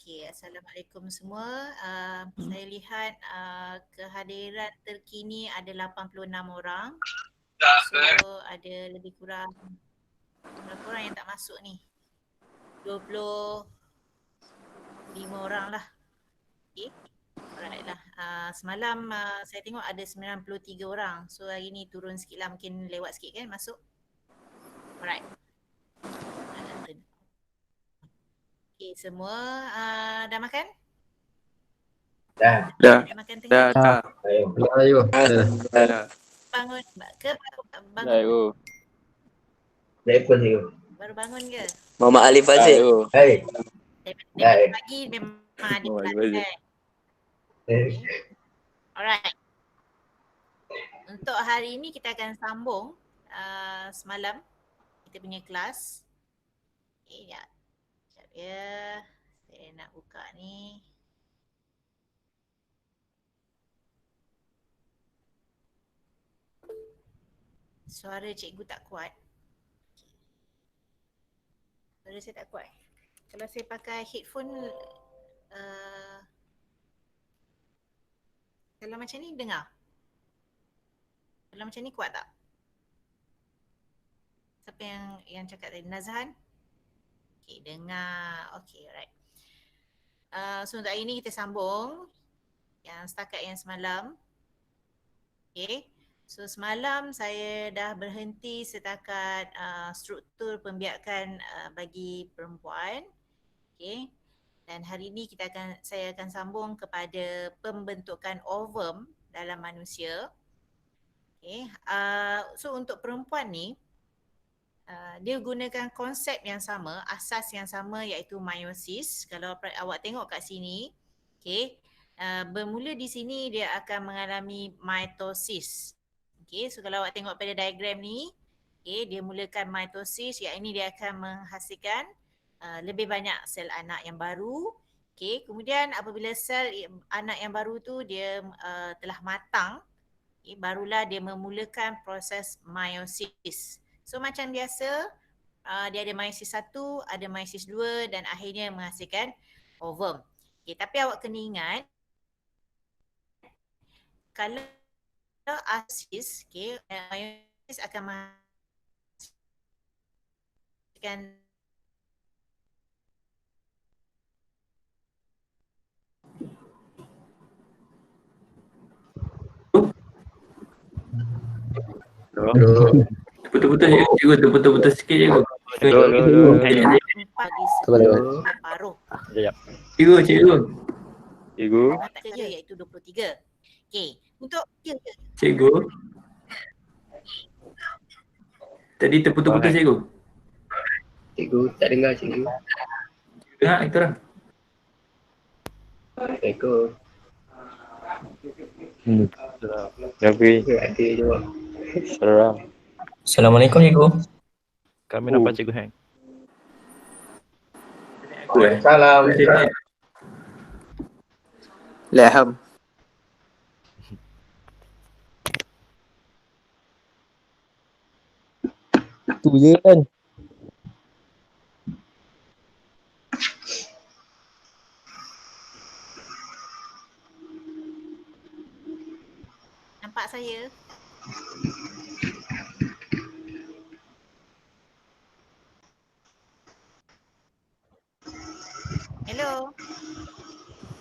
Okey, Assalamualaikum semua. Saya lihat kehadiran terkini ada 86 orang. So ada lebih kurang berapa orang yang tak masuk ni? 25 orang lah. Okey. Alright lah. Semalam saya tengok ada 93 orang. So hari ni turun sikit lah, mungkin lewat sikit kan masuk. Alright. Okey, semua dah makan? Dah. Dah makan tengah ni? Dah. Ayo. Bangun ke? Bangun? Ayo. Telepon saya. Baru bangun ke? Muhammad Ali Fazil. Ayo. Hai. Daripada pagi memang ada Oh, kelas baik. kan? Alright. Untuk hari ini kita akan sambung semalam kita punya kelas. Okay, ya. Sekejap ya. Saya nak buka ni. Suara cikgu tak kuat. Suara saya tak kuat. Kalau saya pakai headphone kalau macam ni dengar? Kalau macam ni kuat tak? Siapa yang cakap tadi? Nazhan? Okay, dengar. Okay, alright. So untuk hari ni kita sambung yang setakat yang semalam. Okay. So semalam saya dah berhenti setakat struktur pembiakan bagi perempuan. Okay. Dan hari ini saya akan sambung kepada pembentukan ovum dalam manusia. Okay. So untuk perempuan ni, dia gunakan konsep yang sama, asas yang sama iaitu meiosis. Kalau awak tengok kat sini, okay, bermula di sini dia akan mengalami mitosis. Okay, so kalau awak tengok pada diagram ni, okay, dia mulakan mitosis, iaitu dia akan menghasilkan lebih banyak sel anak yang baru. Okay, kemudian apabila sel anak yang baru tu dia telah matang, okay, barulah dia memulakan proses meiosis. So macam biasa, dia ada meiosis 1, ada meiosis 2 dan akhirnya menghasilkan ovum. Okay, tapi awak kena ingat, kalau asis, okay, meiosis akan menghasilkan Putus-putus je cikgu, terputus-putus sikit je cikgu. paruh. Cikgu. Tak kerja iaitu 23. Okey, untuk Cikgu. Tadi terputus-putus cikgu. Cikgu tak dengar cikgu. Dengar kita orang. Assalamualaikum. Tapi Ada jawab. seram. Assalamualaikum cikgu. Kami nampak cikgu hang. Salam. Laham. Tu je kan. nampak saya? Hello.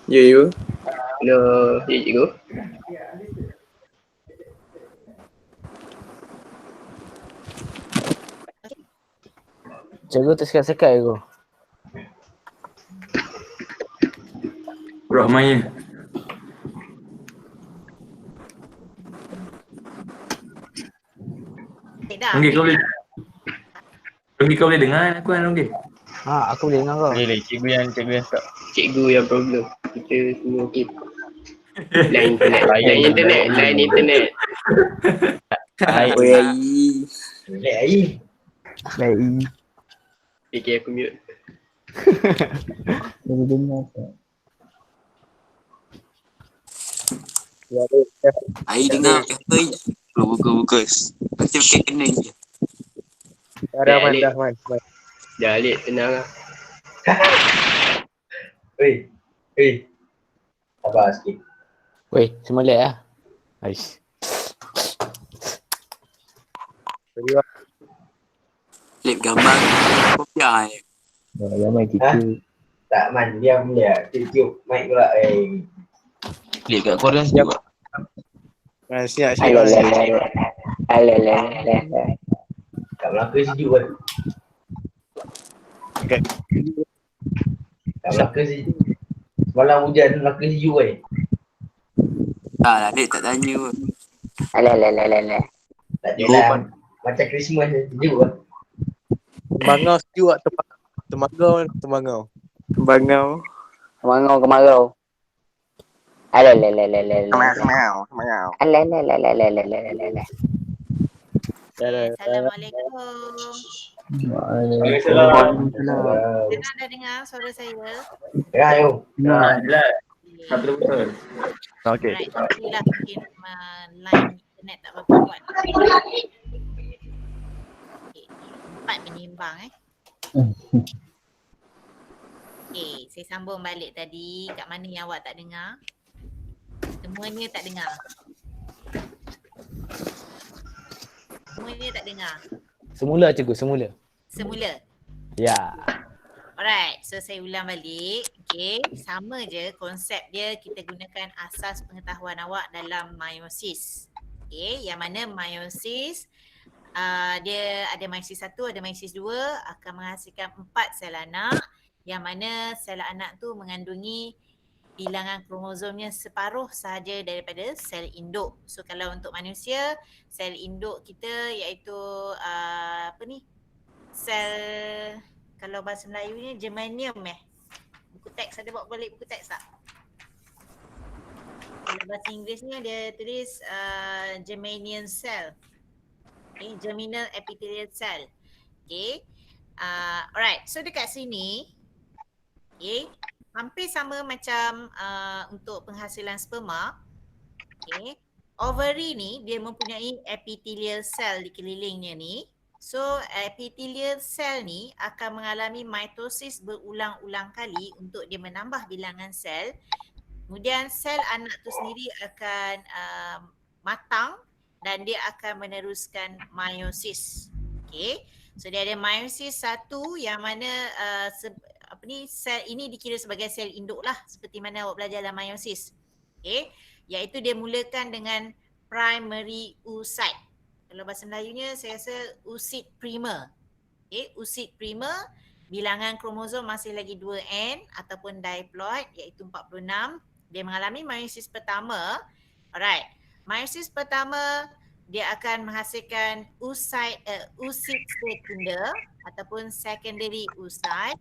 Ya cikgu. Hello, ya cikgu. Cikgu tersekat-sekat cikgu. Rahmanya. Ronggi kau boleh. Ronggi kau boleh dengar aku kan Ronggi? Aku boleh dengar kau. Boleh cikgu yang tak. Cikgu yang problem. Kita semua okey. Line internet. Oi ai. Line. Okay, aku mute. Boleh dengar tak? Air dengar kata Bukus. Nanti pakai kening je. Dah Alik tenang lah. Sabar sikit. Weh, semelek lah. Aish. Lip gambar kopiah je. Yang main kita. Tak man, diam dia. Tiup mic pula. Lip kat korang siap. Siap. Kat Melaka sejuk kan? Okay. Kat Melaka sejuk. Semalam hujan Melaka sejuk kan? Tak lah, Lip tak tanya pun. Tak jelah. Macam Christmas sejuk kan? Temangau sejuk tak? Temangau. Bangau. Kemarau, kemarau. Alalalalalala. Kemarau. Alalalalalala. Assalamualaikum. Waalaikumsalam. Senang dah dengar suara saya? Dengar you. Jelas. Satu betul. Okey. Alright, alhamdulillah mungkin line internet tak berapa kuat. Okay, empat menimbang Okay, saya sambung balik tadi. Kat mana yang awak tak dengar? Semuanya tak dengar. Semuanya tak dengar. Semula cikgu, semula. Semula. Ya. Alright, so saya ulang balik. Okay, sama je konsep dia, kita gunakan asas pengetahuan awak dalam meiosis. Okay, yang mana meiosis dia ada meiosis 1, ada meiosis 2 akan menghasilkan 4 sel anak, yang mana sel anak tu mengandungi bilangan kromosomnya separuh sahaja daripada sel induk. So kalau untuk manusia, sel induk kita iaitu sel, kalau bahasa Melayunya germanium Buku teks ada bawa balik buku teks tak? Kalau bahasa Inggerisnya dia tulis germanium cell. Okay, germinal epithelial cell. Okay. Alright, so dekat sini okay, hampir sama macam untuk penghasilan sperma. Okay. Ovary ni dia mempunyai epithelial cell di kelilingnya ni. So epithelial cell ni akan mengalami mitosis berulang-ulang kali untuk dia menambah bilangan sel. Kemudian sel anak tu sendiri akan matang dan dia akan meneruskan meiosis. Okay. So dia ada meiosis 1 yang mana sel ini dikira sebagai sel induk lah, seperti mana awak belajar dalam meiosis. Okay. Iaitu dia mulakan dengan primary oocyte. Kalau bahasa Melayunya saya rasa oocyte primer. Okay. Oocyte primer, bilangan kromosom masih lagi 2N ataupun diploid iaitu 46. Dia mengalami meiosis pertama. Alright. Meiosis pertama dia akan menghasilkan oocyte sekunder ataupun secondary oocyte,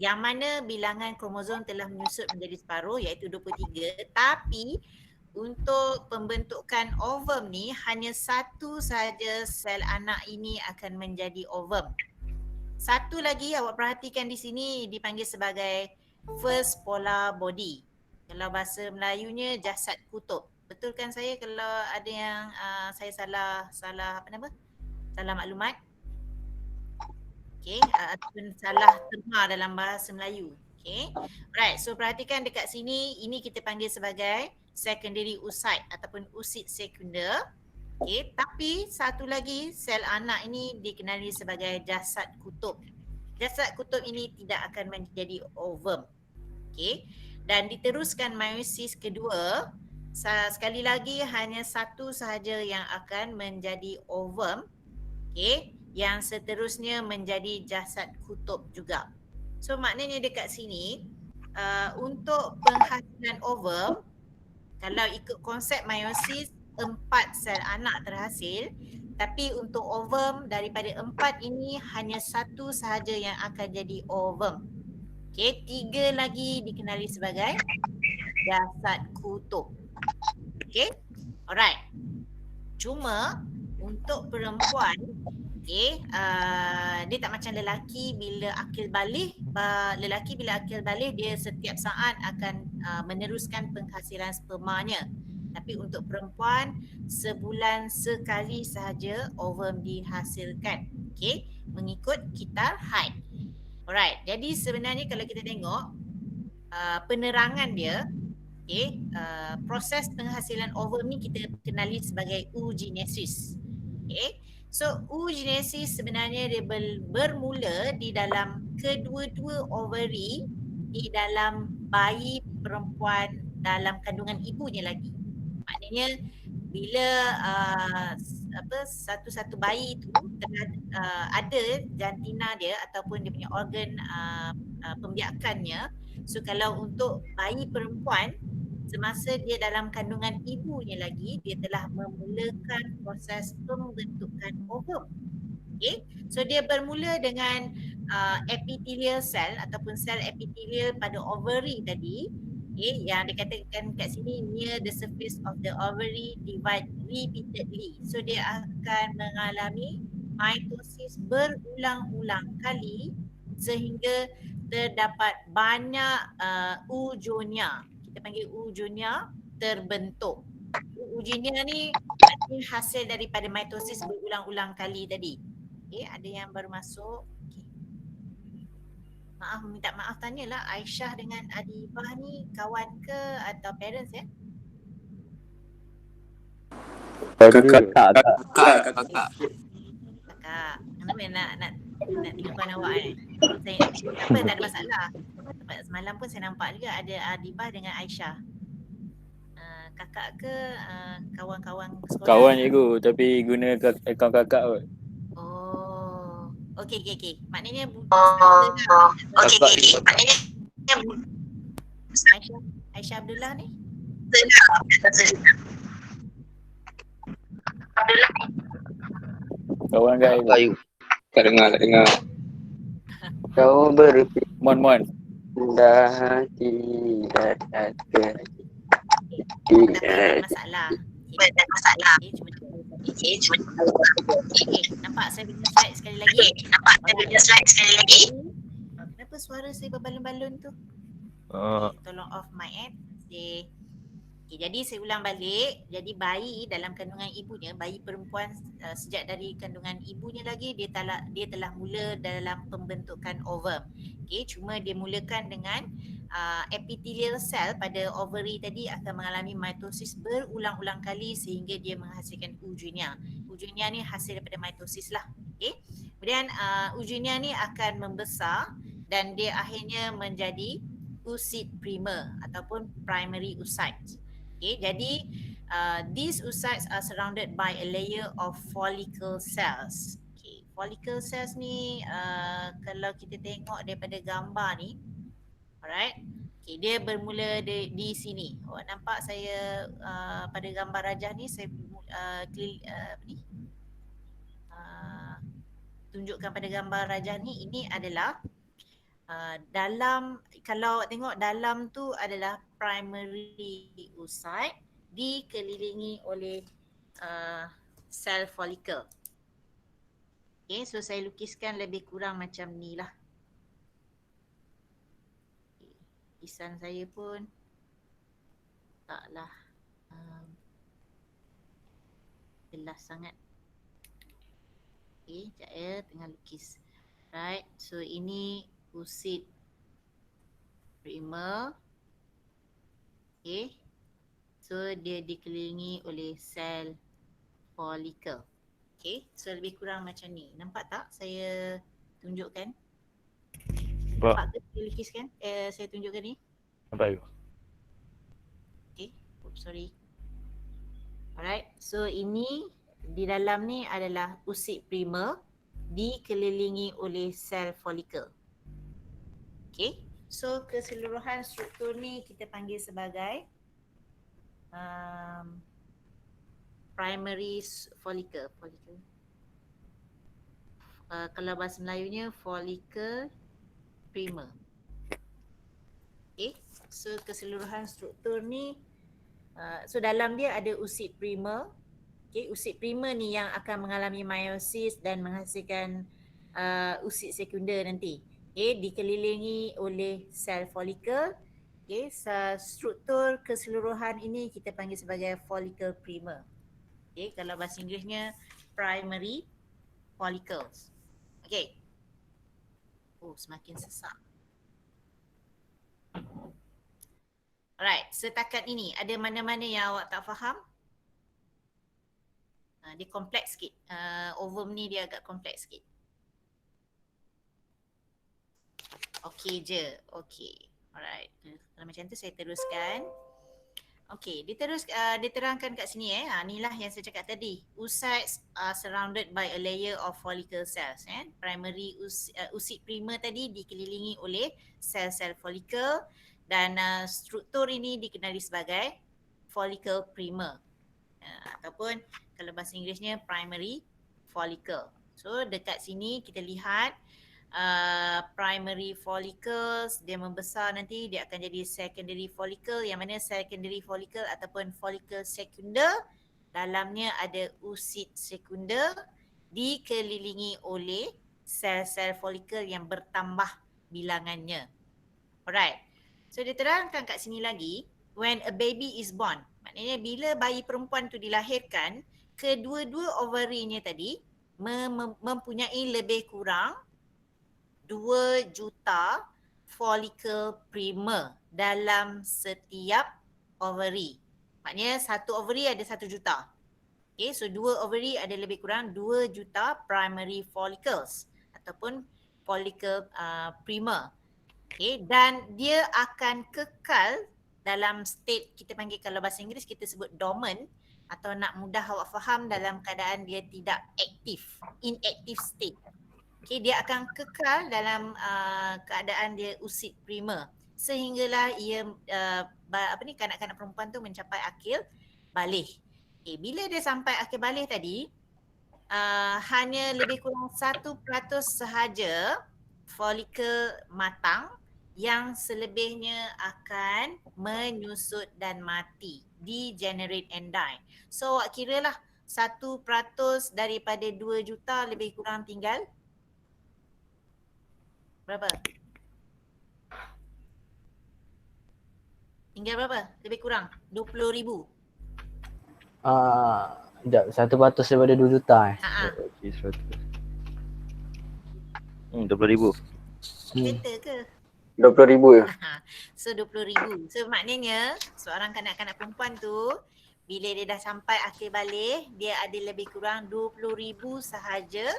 yang mana bilangan kromosom telah menyusut menjadi separuh iaitu 23, tapi untuk pembentukan ovum ni hanya satu sahaja sel anak ini akan menjadi ovum. Satu lagi awak perhatikan di sini dipanggil sebagai first polar body. Kalau bahasa Melayunya jasad kutub. Betul kan saya kalau ada yang saya salah maklumat? Okay, ataupun salah terma dalam bahasa Melayu. Okay, right. So perhatikan dekat sini, ini kita panggil sebagai secondary oocyte ataupun oocyte sekunder. Okay, tapi satu lagi sel anak ini dikenali sebagai jasad kutub. Jasad kutub ini tidak akan menjadi ovum. Okay, dan diteruskan meiosis kedua. Sekali lagi hanya satu sahaja yang akan menjadi ovum. Okay, yang seterusnya menjadi jasad kutub juga. So maknanya dekat sini untuk penghasilan ovum, kalau ikut konsep meiosis 4 sel anak terhasil, tapi untuk ovum daripada 4 ini hanya satu sahaja yang akan jadi ovum. Okay, 3 lagi dikenali sebagai jasad kutub. Okay, alright. Cuma untuk perempuan, okay, dia tak macam lelaki bila akil baligh. Lelaki bila akil baligh dia setiap saat akan meneruskan penghasilan spermanya. Tapi untuk perempuan sebulan sekali sahaja ovum dihasilkan. Okay, mengikut kitar haid. Alright, jadi sebenarnya kalau kita tengok penerangan dia, okay, proses penghasilan ovum ni kita kenali sebagai oogenesis. Okay. So oogenesis sebenarnya dia bermula di dalam kedua-dua ovary di dalam bayi perempuan dalam kandungan ibunya lagi. Maknanya bila satu-satu bayi itu ada jantina dia ataupun dia punya organ pembiakannya. So kalau untuk bayi perempuan semasa dia dalam kandungan ibunya lagi, dia telah memulakan proses pembentukan ovum. Okay. So dia bermula dengan epithelial cell ataupun sel epithelial pada ovary tadi. Okay, yang dikatakan kat sini near the surface of the ovary divide repeatedly. So dia akan mengalami mitosis berulang-ulang kali sehingga terdapat banyak oogonia. Kita panggil oogonia terbentuk. Oogonia ni hasil daripada mitosis berulang-ulang kali tadi. Okay, ada yang baru masuk. Okay. Minta maaf tanyalah, Aisyah dengan Adibah ni kawan ke atau parents ya? Kakak. Kakak. Kakak. Kenapa nak tengok kawan awak Saya apa, tak ada masalah. Sebab semalam pun saya nampak juga ada Adibah dengan Aisyah. Kakak ke kawan-kawan sekolah? Kawan cikgu tapi guna akaun kakak kot. Oh. Okey. Maknanya Aisyah Abdullah ni? Kawan kat cikgu. Tak dengar. Kau berpindah Mon. tidak ada. Tapi tak ada masalah. Okey, nampak saya punya slide sekali lagi. Kenapa suara saya berbalun-balun tu? Tolong off mic Okay, jadi saya ulang balik. Jadi bayi dalam kandungan ibunya, bayi perempuan sejak dari kandungan ibunya lagi dia telah mula dalam pembentukan ovum. Okay, cuma dia mulakan dengan epithelial cell pada ovary tadi akan mengalami mitosis berulang-ulang kali sehingga dia menghasilkan oogonia. Oogonia ni hasil daripada mitosis lah. Okay. Kemudian oogonia ni akan membesar dan dia akhirnya menjadi oocyte primer ataupun primary oocytes. Okay, jadi these oocytes are surrounded by a layer of follicle cells. Okay, follicle cells ni kalau kita tengok daripada gambar ni, alright. Okay, dia bermula di sini. Awak nampak saya pada gambar rajah ni saya tunjukkan pada gambar rajah ni, ini adalah dalam, kalau awak tengok dalam tu adalah primary oocyte dikelilingi oleh sel follicle. Okay, so saya lukiskan lebih kurang macam ni lah. Lukisan saya pun taklah jelas sangat. Okay, sekejap ya, tengah lukis. Right, so ini oocyte primer. Okay, so dia dikelilingi oleh sel follicle. Okay, so lebih kurang macam ni. Nampak tak saya tunjukkan? Nampak ke saya lukiskan? Saya tunjukkan ni? Nampak. Okay, sorry. Alright, so ini di dalam ni adalah oocyte primer dikelilingi oleh sel follicle. Okay, so keseluruhan struktur ni kita panggil sebagai primary follicle. Kalau bahasa Melayunya follicle primer. Okay, so keseluruhan struktur ni so dalam dia ada oocyte primer. Okay, oocyte primer ni yang akan mengalami meiosis dan menghasilkan oocyte sekunder nanti. Okay, dikelilingi oleh sel follicle. Okay, struktur keseluruhan ini kita panggil sebagai follicle primer. Okay, kalau bahasa Inggerisnya primary follicles. Okay. Oh, semakin sesak. Alright, setakat ini ada mana-mana yang awak tak faham? Dia kompleks sikit. Ovum ni dia agak kompleks sikit. Okey je. Okey. Alright. Kalau macam tu saya teruskan. Okey, diterangkan kat sini inilah yang saya cakap tadi. Oocytes are surrounded by a layer of follicle cells. Primary oocyte primer tadi dikelilingi oleh sel-sel follicle dan struktur ini dikenali sebagai follicle primer. Ataupun kalau bahasa Inggerisnya primary follicle. So dekat sini kita lihat primary follicles dia membesar, nanti dia akan jadi secondary follicle, yang mana secondary follicle ataupun follicle sekunder dalamnya ada oocyte sekunder dikelilingi oleh sel-sel follicle yang bertambah bilangannya. Alright. So dia terangkan kat sini lagi, when a baby is born, maknanya bila bayi perempuan tu dilahirkan, kedua-dua ovarinya tadi mempunyai lebih kurang 2 juta follicle primer dalam setiap ovary. Maknanya satu ovary ada 1 juta. Okay, so 2 ovary ada lebih kurang 2 juta primary follicles ataupun follicle primer. Okay, dan dia akan kekal dalam state, kita panggil kalau bahasa Inggeris kita sebut dormant, atau nak mudah awak faham, dalam keadaan dia tidak aktif, inactive state. Okay, dia akan kekal dalam keadaan dia oocyte primer sehinggalah ia kanak-kanak perempuan tu mencapai akil baligh. Okay, bila dia sampai akil baligh tadi, hanya lebih kurang 1% sahaja folikel matang, yang selebihnya akan menyusut dan mati, degenerate and die. So awak kira lah 1% daripada 2 juta lebih kurang tinggal berapa? Tinggal berapa? Lebih kurang 20,000. Sekejap, 1% daripada 2 juta Okey, 100. 20,000. Kereta ke? 20,000 je. So 20,000. So maknanya seorang kanak-kanak perempuan tu bila dia dah sampai akhir baligh, dia ada lebih kurang 20,000 sahaja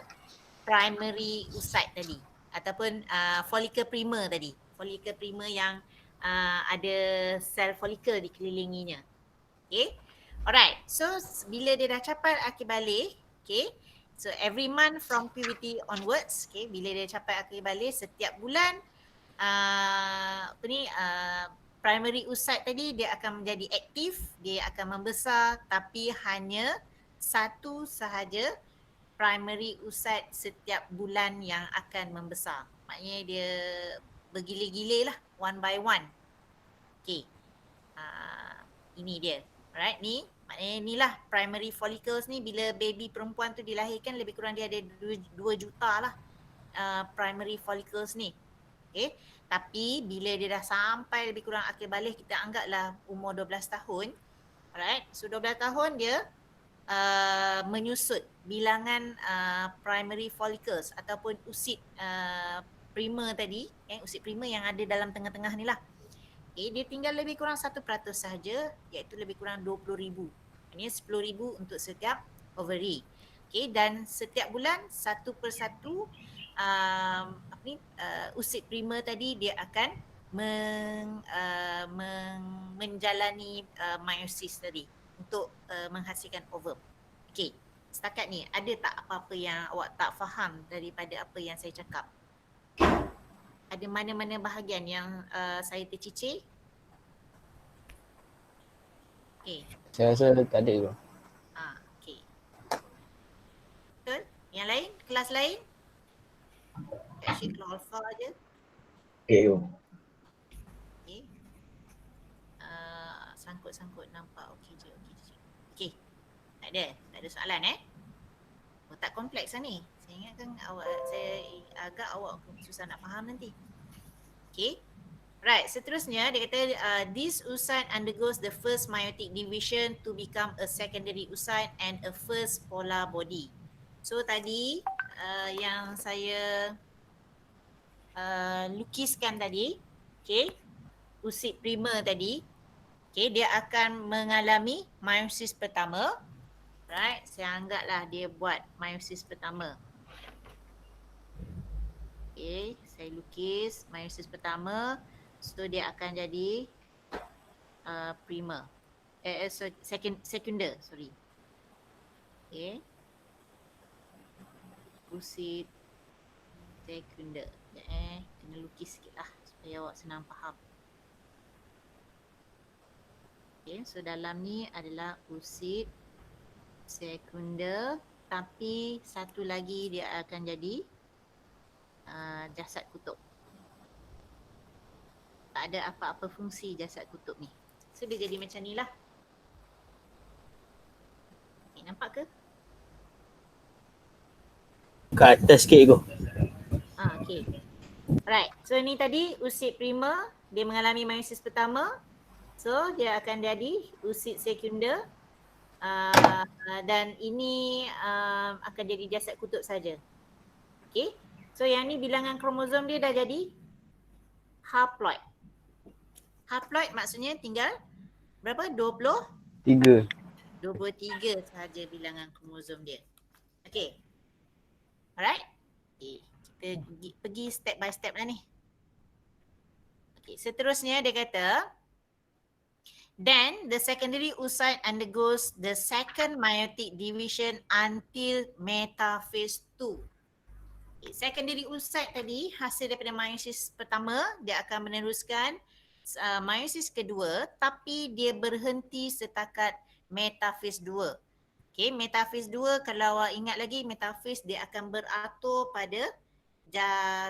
primary oocyte tadi ataupun follicle primer tadi. Follicle primer yang ada sel follicle dikelilinginya. Okay. Alright. So bila dia dah capai akhir baligh, okay. So every month from puberty onwards, okay, bila dia capai akhir baligh setiap bulan primary oocyte tadi dia akan menjadi aktif, dia akan membesar, tapi hanya satu sahaja primary oocyte setiap bulan yang akan membesar. Maknanya dia bergila-gila lah, one by one. Okay. Ini dia. Alright, ni maknanya inilah primary follicles ni. Bila baby perempuan tu dilahirkan, lebih kurang dia ada 2 juta lah primary follicles ni. Okay. Tapi bila dia dah sampai lebih kurang akhir baligh, kita anggaplah umur 12 tahun. Alright, so 12 tahun dia menyusut bilangan primary follicles ataupun oocyte primer tadi, oocyte primer yang ada dalam tengah-tengah ni lah. Okay, dia tinggal lebih kurang 1% sahaja, iaitu lebih kurang 20,000. Ini 10,000 untuk setiap ovary. Okay, dan setiap bulan satu persatu oocyte primer tadi dia akan menjalani meiosis tadi untuk menghasilkan ovum. Okey, setakat ni ada tak apa-apa yang awak tak faham daripada apa yang saya cakap? Ada mana-mana bahagian yang saya tercicir? Okey. Saya rasa tak ada tu. Okey. Betul? Yang lain? Kelas lain? Syekh Alfa je. Okay. Okey. Sangkut-sangkut nampak okey je. Okey. Tak ada soalan tak kompleks lah ni. Saya ingatkan saya agak awak susah nak faham nanti. Okey. Right, seterusnya dia kata this oocyte undergoes the first meiotic division to become a secondary oocyte and a first polar body. So tadi yang saya lukiskan tadi, okey, oocyte primer tadi, Okay, dia akan mengalami meiosis pertama. Right, saya anggaplah dia buat meiosis pertama. Okay, saya lukis meiosis pertama. So dia akan jadi primer. Sekunder, sorry. Okay. Oosit sekunder. Kena lukis sikit lah supaya awak senang faham. Okay, so dalam ni adalah oosit sekunder, tapi satu lagi dia akan jadi jasad kutub. Tak ada apa-apa fungsi jasad kutub ni. So dia jadi macam ni lah. Okay, nampak ke? Kat atas sikit go. Okay. Right. So ni tadi oosit primer, dia mengalami meiosis pertama. So dia akan jadi oosit sekunder. Dan ini akan jadi jasad kutub saja. Okay. So yang ni bilangan kromosom dia dah jadi haploid. Haploid maksudnya tinggal berapa? 3. 23 sahaja bilangan kromosom dia. Okay. Alright. Okay. Kita pergi step by step lah ni. Okay. Seterusnya dia kata, then the secondary oocyte undergoes the second meiotic division until metaphase 2. Okay. Secondary oocyte tadi hasil daripada meiosis pertama, dia akan meneruskan meiosis kedua, tapi dia berhenti setakat metaphase 2. Okay, metaphase 2 kalau awak ingat lagi, metaphase dia akan beratur pada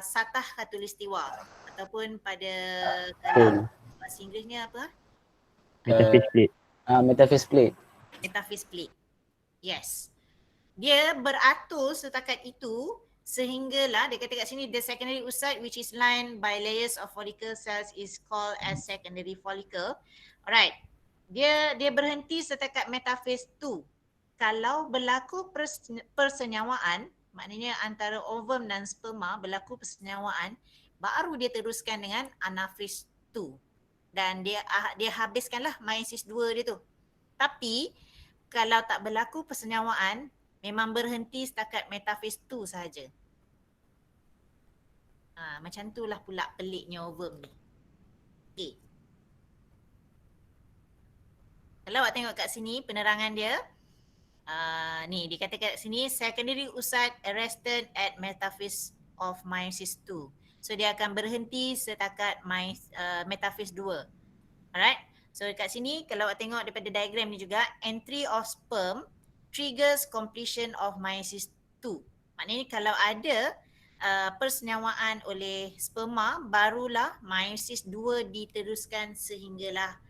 satah khatulistiwa ataupun pada kalau bahasa Inggerisnya apa? Metaphase plate. Metaphase plate. Metaphase plate. Yes. Dia beratur setakat itu sehinggalah dia kata kat sini the secondary oocyte which is lined by layers of follicle cells is called as secondary follicle. Alright. Dia berhenti setakat metaphase 2. Kalau berlaku persenyawaan, maknanya antara ovum dan sperma berlaku persenyawaan, baru dia teruskan dengan anaphase 2. Dan dia habiskanlah meiosis 2 dia tu. Tapi kalau tak berlaku persenyawaan, memang berhenti setakat metaphase 2 sahaja. Macam itulah pula peliknya ovum ni. Okay. Kalau awak tengok kat sini penerangan dia, ni dikatakan kat sini secondary oocyte arrested at metaphase of meiosis 2. So dia akan berhenti setakat metaphase 2. Alright. So kat sini kalau awak tengok daripada diagram ni juga, entry of sperm triggers completion of meiosis 2. Maknanya kalau ada persenyawaan oleh sperma, barulah meiosis 2 diteruskan sehinggalah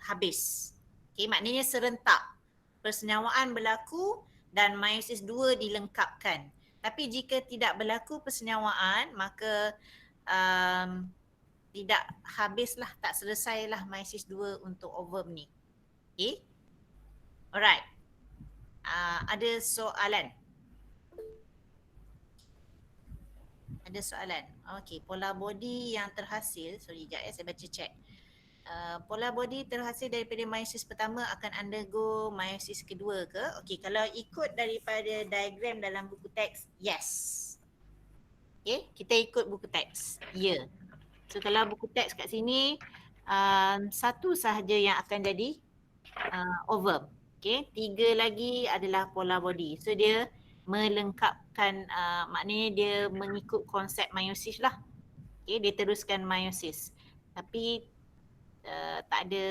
habis. Okay, maknanya serentak. Persenyawaan berlaku dan meiosis 2 dilengkapkan. Tapi jika tidak berlaku persenyawaan, maka tidak habislah, tak selesailah meiosis 2 untuk ovum ni. Okay. Alright. Ada soalan? Ada soalan? Okay, polar body yang terhasil, sorry sekejap saya baca check. Polar body terhasil daripada meiosis pertama akan undergo meiosis kedua ke? Okey, kalau ikut daripada diagram dalam buku teks, yes. Okey, kita ikut buku teks. Ya. Yeah. So kalau buku teks kat sini, satu sahaja yang akan jadi ovum. Okey, 3 lagi adalah polar body. So dia melengkapkan, maknanya dia mengikut konsep meiosis lah. Okey, dia teruskan meiosis. Tapi tak ada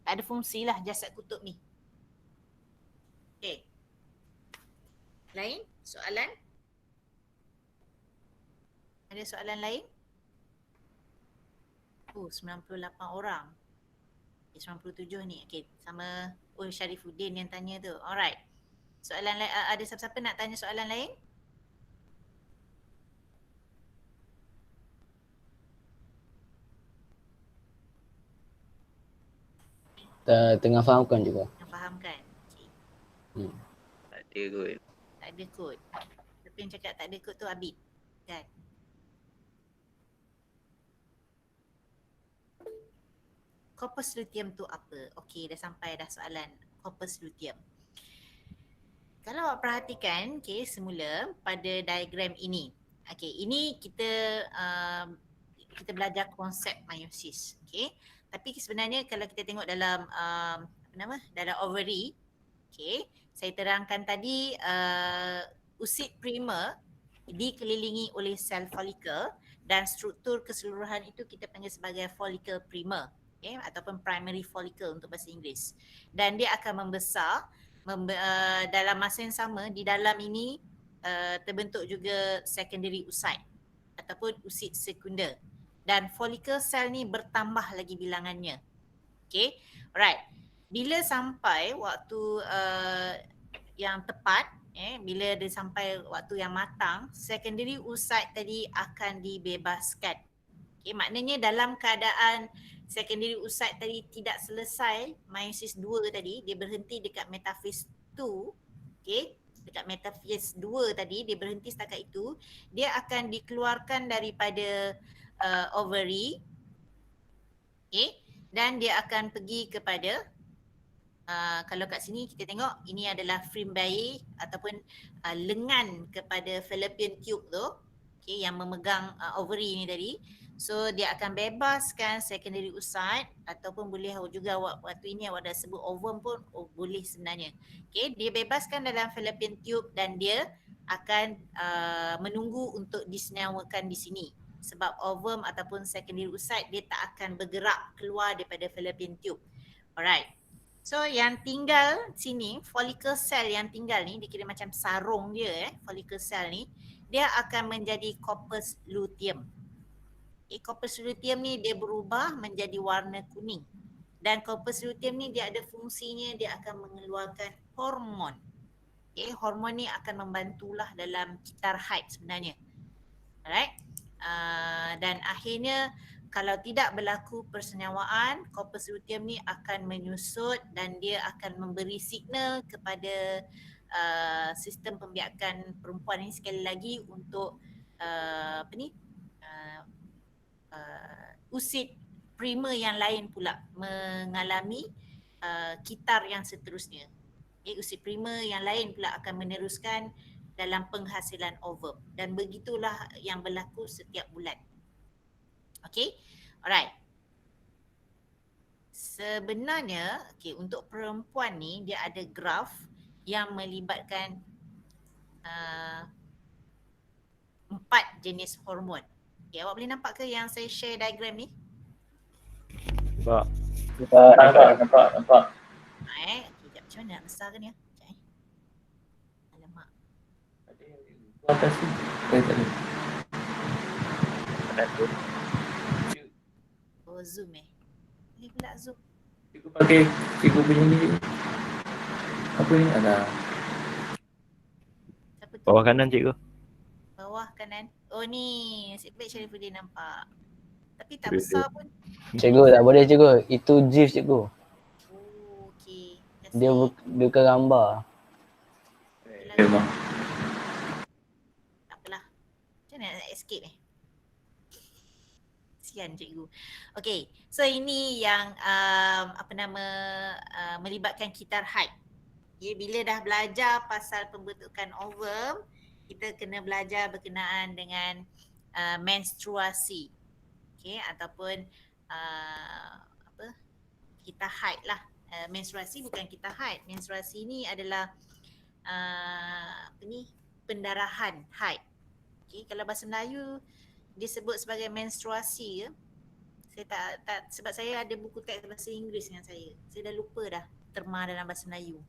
tak ada fungsi lah jasad kutub ni. Okey. Lain? Soalan? Ada soalan lain? 98 orang. 97 ni. Okey, sama Syarifuddin yang tanya tu. Alright. Soalan lain, ada siapa-siapa nak tanya soalan lain? Tengah fahamkan juga. Yang fahamkan. Okay. Tak ada kot. Tak ada kod. Tapi yang cakap tak ada kod tu Abid. Kan? corpus luteum tu apa? Okey, dah sampai dah soalan corpus luteum. Kalau awak perhatikan, okey, semula pada diagram ini. Okey, ini kita belajar konsep meiosis, okey. Tapi sebenarnya kalau kita tengok dalam dalam ovary, okey, saya terangkan tadi usid primer dikelilingi oleh sel folikel dan struktur keseluruhan itu kita panggil sebagai follicle primer, okey, ataupun primary follicle untuk bahasa Inggeris. Dan dia akan membesar dalam masa yang sama. Di dalam ini terbentuk juga secondary oocyte ataupun usid sekunder, dan follicle cell ni bertambah lagi bilangannya. Okay, alright. Bila sampai waktu yang tepat, bila dia sampai waktu yang matang, secondary oocyte tadi akan dibebaskan. Okay, maknanya dalam keadaan secondary oocyte tadi tidak selesai meiosis 2 tadi, dia berhenti dekat metafase 2, okay, dekat metafase 2 tadi dia berhenti setakat itu, dia akan dikeluarkan daripada ovary, okay, dan dia akan pergi kepada kalau kat sini kita tengok ini adalah fimbriae ataupun lengan kepada fallopian tube tu, okay, yang memegang ovary ni tadi. So dia akan bebaskan secondary oocyte, ataupun boleh juga waktu ini awak dah sebut ovum pun boleh sebenarnya. Okay, dia bebaskan dalam fallopian tube dan dia akan menunggu untuk disenyawakan di sini. Sebab ovum ataupun secondary oocyte dia tak akan bergerak keluar daripada fallopian tube. Alright. So yang tinggal sini, follicle cell yang tinggal ni, dia kira macam sarung dia, follicle cell ni, dia akan menjadi corpus luteum. Corpus luteum ni dia berubah menjadi warna kuning. Dan corpus luteum ni dia ada fungsinya, dia akan mengeluarkan hormon. Hormon ni akan membantulah dalam kitar haid sebenarnya. Alright. Dan akhirnya kalau tidak berlaku persenyawaan, corpus luteum ni akan menyusut dan dia akan memberi signal kepada sistem pembiakan perempuan ni sekali lagi untuk usid primer yang lain pula mengalami kitar yang seterusnya. Usid primer yang lain pula akan meneruskan dalam penghasilan ovum, dan begitulah yang berlaku setiap bulan. Okay, alright. Sebenarnya, untuk perempuan ni dia ada graf yang melibatkan 4 jenis hormon. Okay, awak boleh nampak ke yang saya share diagram ni? Nampak. Nampak. Okay, sekejap, macam mana nak besarkan ni? Sekejap, Alamak. Atas tu. Tak ada. Oh, zoom boleh pula zoom. Cikgu pakai cikgu punya ni. Apa ni? Alah. Siapa tu? Bawah kanan cikgu. Bawah kanan. Oh ni, nasib baik Syarifuddin nampak. Tapi tak besar pun. Cikgu tak boleh cikgu. Itu GIF cikgu. Oh, okey. Dia bukan gambar. Memang. Tak apalah. Macam mana nak escape Kesian cikgu. Okey, so ini yang melibatkan kitar haid. Okay, bila dah belajar pasal pembentukan ovum, kita kena belajar berkenaan dengan menstruasi. Okay, ataupun kitar haid lah. Menstruasi bukan kitar haid. Menstruasi ni adalah pendarahan haid. Okay, kalau bahasa Melayu disebut sebagai menstruasi ke? Saya tak sebab saya ada buku teks bahasa Inggeris dengan saya. Saya dah lupa dah terma dalam bahasa Melayu.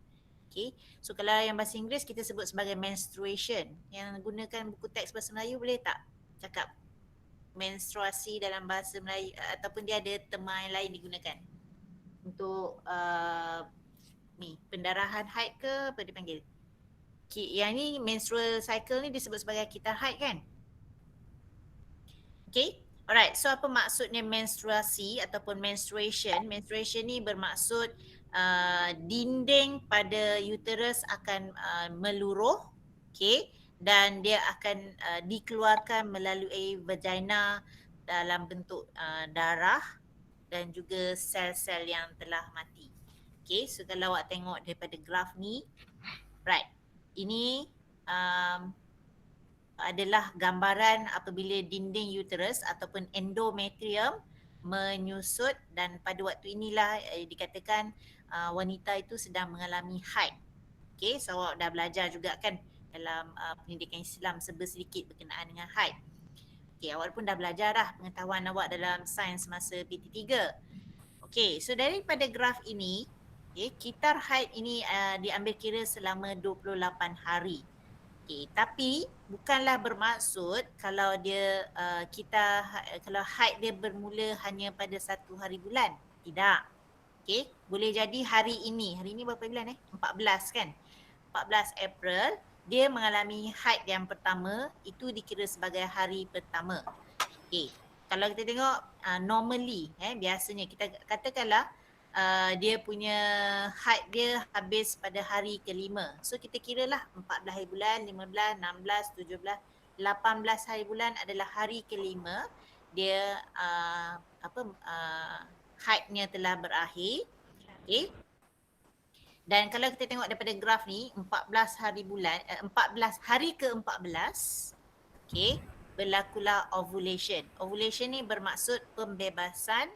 Okay, so kalau yang bahasa Inggeris kita sebut sebagai menstruation. Yang gunakan buku teks bahasa Melayu boleh tak cakap menstruasi dalam bahasa Melayu, ataupun dia ada terma yang lain digunakan untuk pendarahan haid ke apa dipanggil? Yang ni menstrual cycle ni disebut sebagai kitar haid kan? Okay, alright. So apa maksudnya menstruasi ataupun menstruation? Menstruation ni bermaksud dinding pada uterus akan meluruh, okay, dan dia akan dikeluarkan melalui vagina dalam bentuk darah, dan juga sel-sel yang telah mati. Okay, so kalau awak tengok daripada graf ni, right, ini adalah gambaran apabila dinding uterus ataupun endometrium menyusut, dan pada waktu inilah dikatakan wanita itu sedang mengalami haid. Okay, so awak dah belajar juga kan dalam pendidikan Islam sedikit berkenaan dengan haid. Okay, awak pun dah belajar dah pengetahuan awak dalam sains masa PT3. Okay, so daripada graf ini, okay, kitar haid ini diambil kira selama 28 hari. Okay, tapi bukanlah bermaksud kalau dia kalau haid dia bermula hanya pada 1 hari bulan. Tidak. Okay, boleh jadi hari ini berapa bulan 14 kan? 14 April dia mengalami haid yang pertama, itu dikira sebagai hari pertama. Okay, kalau kita tengok normally biasanya kita katakanlah dia punya haid dia habis pada hari kelima. So kita kira lah 14 hari bulan, 15, 16, 17, 18 hari bulan adalah hari kelima. Dia haidnya telah berakhir. Okay. Dan kalau kita tengok daripada graf ni 14 hari bulan, 14 hari ke-14, okay, berlakulah ovulation. Ovulation ni bermaksud pembebasan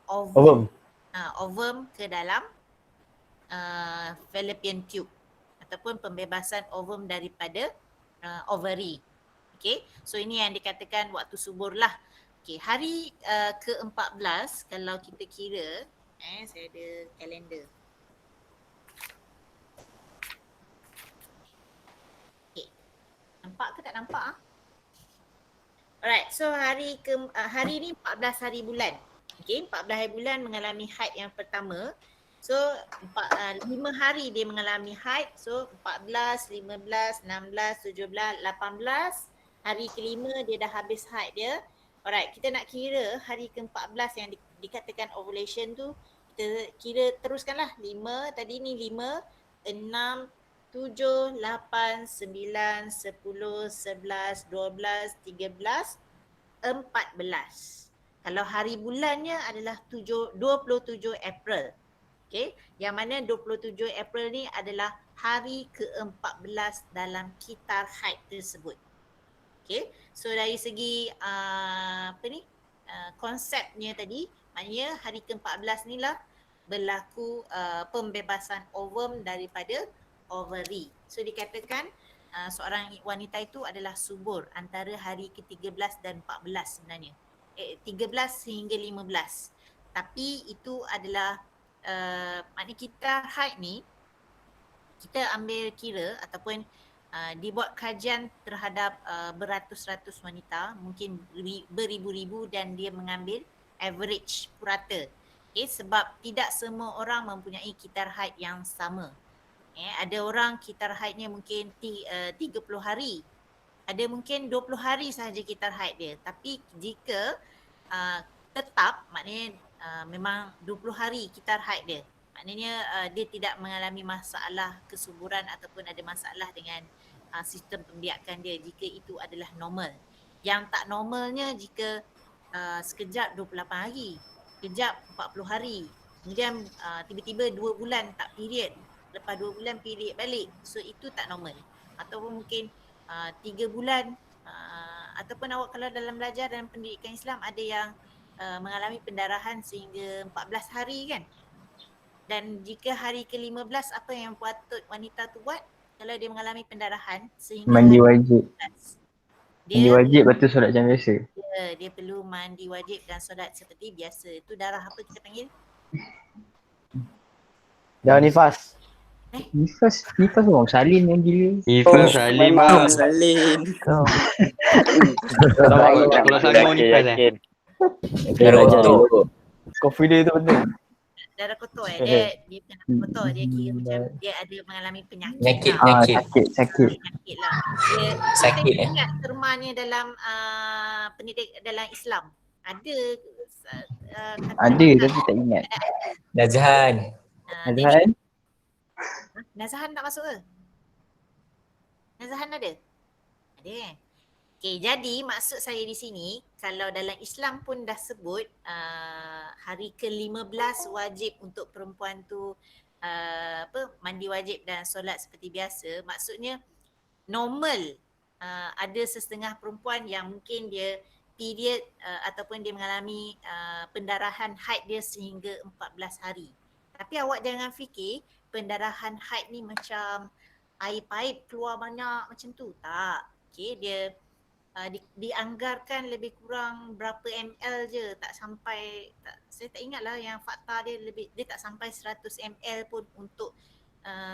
ovum ke dalam fallopian tube ataupun pembebasan ovum daripada ovary. Okay, so ini yang dikatakan waktu subur lah. Okay, hari ke-14 kalau kita kira, saya ada kalender. Okay, nampak ke tak nampak? Alright, so hari ni 14 hari bulan. Okay, 14 hari bulan mengalami haid yang pertama. So 5 hari dia mengalami haid. So 14, 15, 16, 17, 18. Hari kelima dia dah habis haid dia. Alright, kita nak kira hari ke-14 yang dikatakan ovulation tu. Kita kira teruskanlah. 5, tadi ni 5, 6, 7, 8, 9, 10, 11, 12, 13, 14. Kalau hari bulannya adalah 27 April. Okay, yang mana 27 April ni adalah hari ke-14 dalam kitar haid tersebut. Okay, so dari segi konsepnya tadi, maknanya hari ke-14 ni lah berlaku pembebasan ovum daripada ovary. So dikatakan seorang wanita itu adalah subur antara hari ke-13 dan 14 sebenarnya. 13 hingga 15. Tapi itu adalah maknanya kita haid ni kita ambil kira ataupun dibuat kajian terhadap beratus-ratus wanita, mungkin beribu-ribu, dan dia mengambil average purata. Okay, sebab tidak semua orang mempunyai kitar haid yang sama. Ada orang kitar haidnya mungkin 30 hari. Ada mungkin 20 hari sahaja kitar haid dia. Tapi jika tetap, maknanya memang 20 hari kitar haid dia. Maknanya dia tidak mengalami masalah kesuburan ataupun ada masalah dengan sistem pembiakan dia jika itu adalah normal. Yang tak normalnya jika sekejap 28 hari, sekejap 40 hari. Kemudian tiba-tiba 2 bulan tak period. Lepas 2 bulan period balik. So itu tak normal. Ataupun mungkin 3 bulan ataupun awak kalau dalam belajar dalam pendidikan Islam ada yang mengalami pendarahan sehingga 14 hari kan. Dan jika hari ke-15 apa yang patut wanita tu buat kalau dia mengalami pendarahan sehingga mandi wajib. 15, Mandi wajib betul solat macam biasa. Dia perlu mandi wajib dan solat seperti biasa. Itu darah apa kita panggil? Dah nifas. Nifas orang salin yang gila. Nifas Salim bang. Salin. Kalau sanggup nifas Okay, belajar dulu. Coffee day tu penting. Darah kotor dia bukan darah kotor, dia kira macam dia ada mengalami penyakit. Penyakit lah. Sakit, Kita ingat termanya dalam dalam Islam. Ada Ada tapi tak ingat. Nazahan. Azhan? Nazahan tak masuk ke? Nazahan ada? Ada kan? Okay, jadi maksud saya di sini, kalau dalam Islam pun dah sebut hari ke-15 wajib untuk perempuan tu mandi wajib dan solat seperti biasa, maksudnya normal ada sesetengah perempuan yang mungkin dia period ataupun dia mengalami pendarahan haid dia sehingga 14 hari. Tapi awak jangan fikir pendarahan haid ni macam air paip keluar banyak macam tu. Tak. Okay, dia dianggarkan lebih kurang berapa ml je, tak sampai saya tak ingatlah yang fakta dia tak sampai 100 ml pun untuk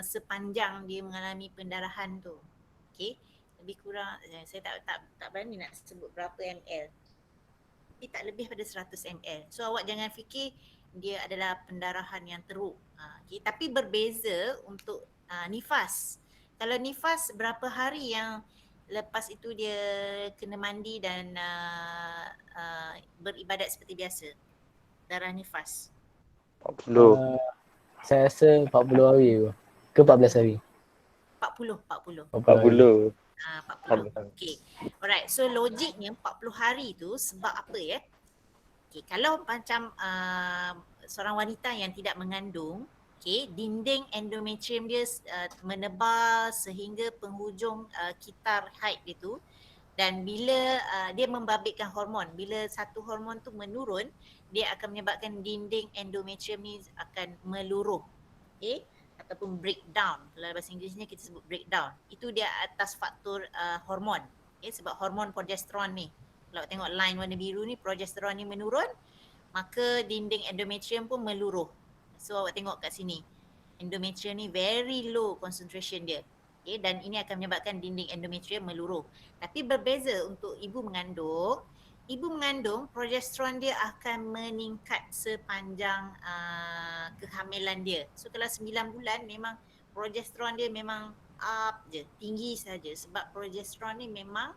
sepanjang dia mengalami pendarahan tu. Okey, lebih kurang saya tak berani nak sebut berapa ml. Tapi tak lebih pada 100 ml. So awak jangan fikir dia adalah pendarahan yang teruk. Okay. Tapi berbeza untuk nifas. Kalau nifas berapa hari yang lepas itu dia kena mandi dan beribadat seperti biasa? Darah nifas. 40. Saya rasa 40 hari ke 14 hari. 40. 40. 40. Okey. Alright. So logiknya 40 hari tu sebab apa ya? Okey, kalau macam seorang wanita yang tidak mengandung, okey, dinding endometrium dia menebal sehingga penghujung kitar haid dia tu, dan bila dia membabitkan hormon, bila satu hormon tu menurun, dia akan menyebabkan dinding endometrium ni akan meluruh. Okey, ataupun breakdown. Kalau bahasa Inggerisnya kita sebut breakdown. Itu dia atas faktor hormon. Okay, sebab hormon progesteron ni. Kalau tengok line warna biru ni, progesteron ni menurun, maka dinding endometrium pun meluruh. So awak tengok kat sini. Endometrium ni very low concentration dia. Okay, dan ini akan menyebabkan dinding endometrium meluruh. Tapi berbeza untuk ibu mengandung. Ibu mengandung, progesteron dia akan meningkat sepanjang kehamilan dia. So kalau 9 bulan memang progesteron dia memang up je, tinggi saja, sebab progesteron ni memang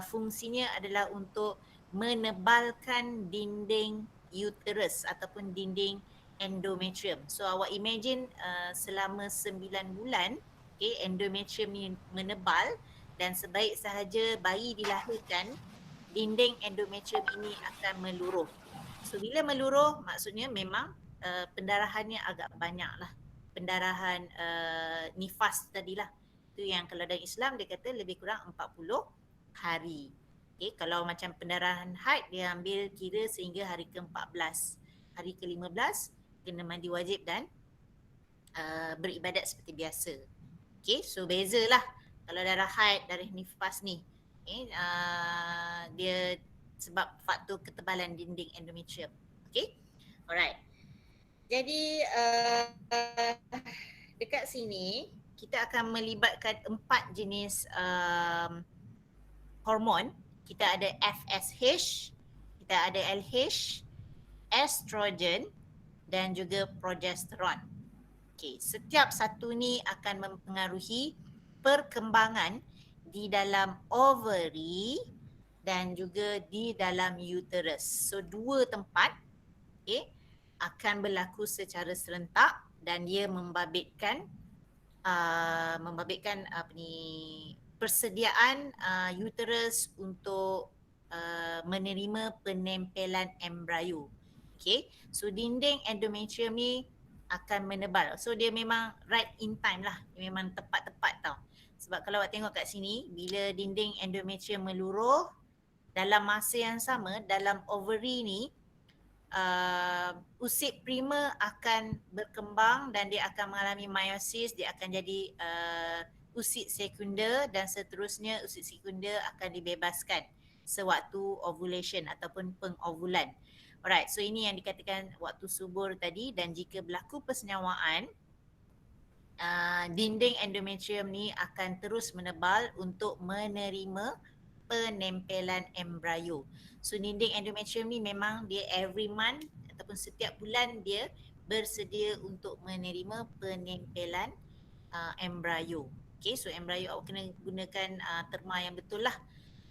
fungsinya adalah untuk menebalkan dinding uterus ataupun dinding endometrium. So awak imagine selama 9 bulan, okay, endometrium ni menebal, dan sebaik sahaja bayi dilahirkan, dinding endometrium ini akan meluruh. So bila meluruh, maksudnya memang pendarahannya agak banyak lah. Pendarahan nifas tadilah. Itu yang kalau dalam Islam dia kata lebih kurang 40 hari. Okay, kalau macam pendarahan haid dia ambil kira sehingga hari ke-14. Hari ke-15 kena mandi wajib dan beribadat seperti biasa. Okay, so bezalah kalau darah haid, darah nifas ni. Okay, dia sebab faktor ketebalan dinding endometrium. Okay, alright. Jadi dekat sini kita akan melibatkan 4 jenis hormon. Kita ada FSH, kita ada LH, estrogen dan juga progesteron. Okay, setiap satu ni akan mempengaruhi perkembangan di dalam ovary dan juga di dalam uterus. So dua tempat, okay, akan berlaku secara serentak dan dia membabitkan persediaan uterus untuk menerima penempelan embrio. Okay, so dinding endometrium ni akan menebal. So dia memang right in time lah, dia memang tepat-tepat tau. Sebab kalau awak tengok kat sini, bila dinding endometrium meluruh, dalam masa yang sama dalam ovary ni usit prima akan berkembang dan dia akan mengalami meiosis, dia akan jadi usit sekunder dan seterusnya usit sekunder akan dibebaskan sewaktu ovulation ataupun pengovulan. Alright, so ini yang dikatakan waktu subur tadi, dan jika berlaku persenyawaan, dinding endometrium ni akan terus menebal untuk menerima penempelan embrio. So dinding endometrium ni memang dia every month ataupun setiap bulan dia bersedia untuk menerima penempelan embrio. Okay, so embrio awak kena gunakan terma yang betul lah.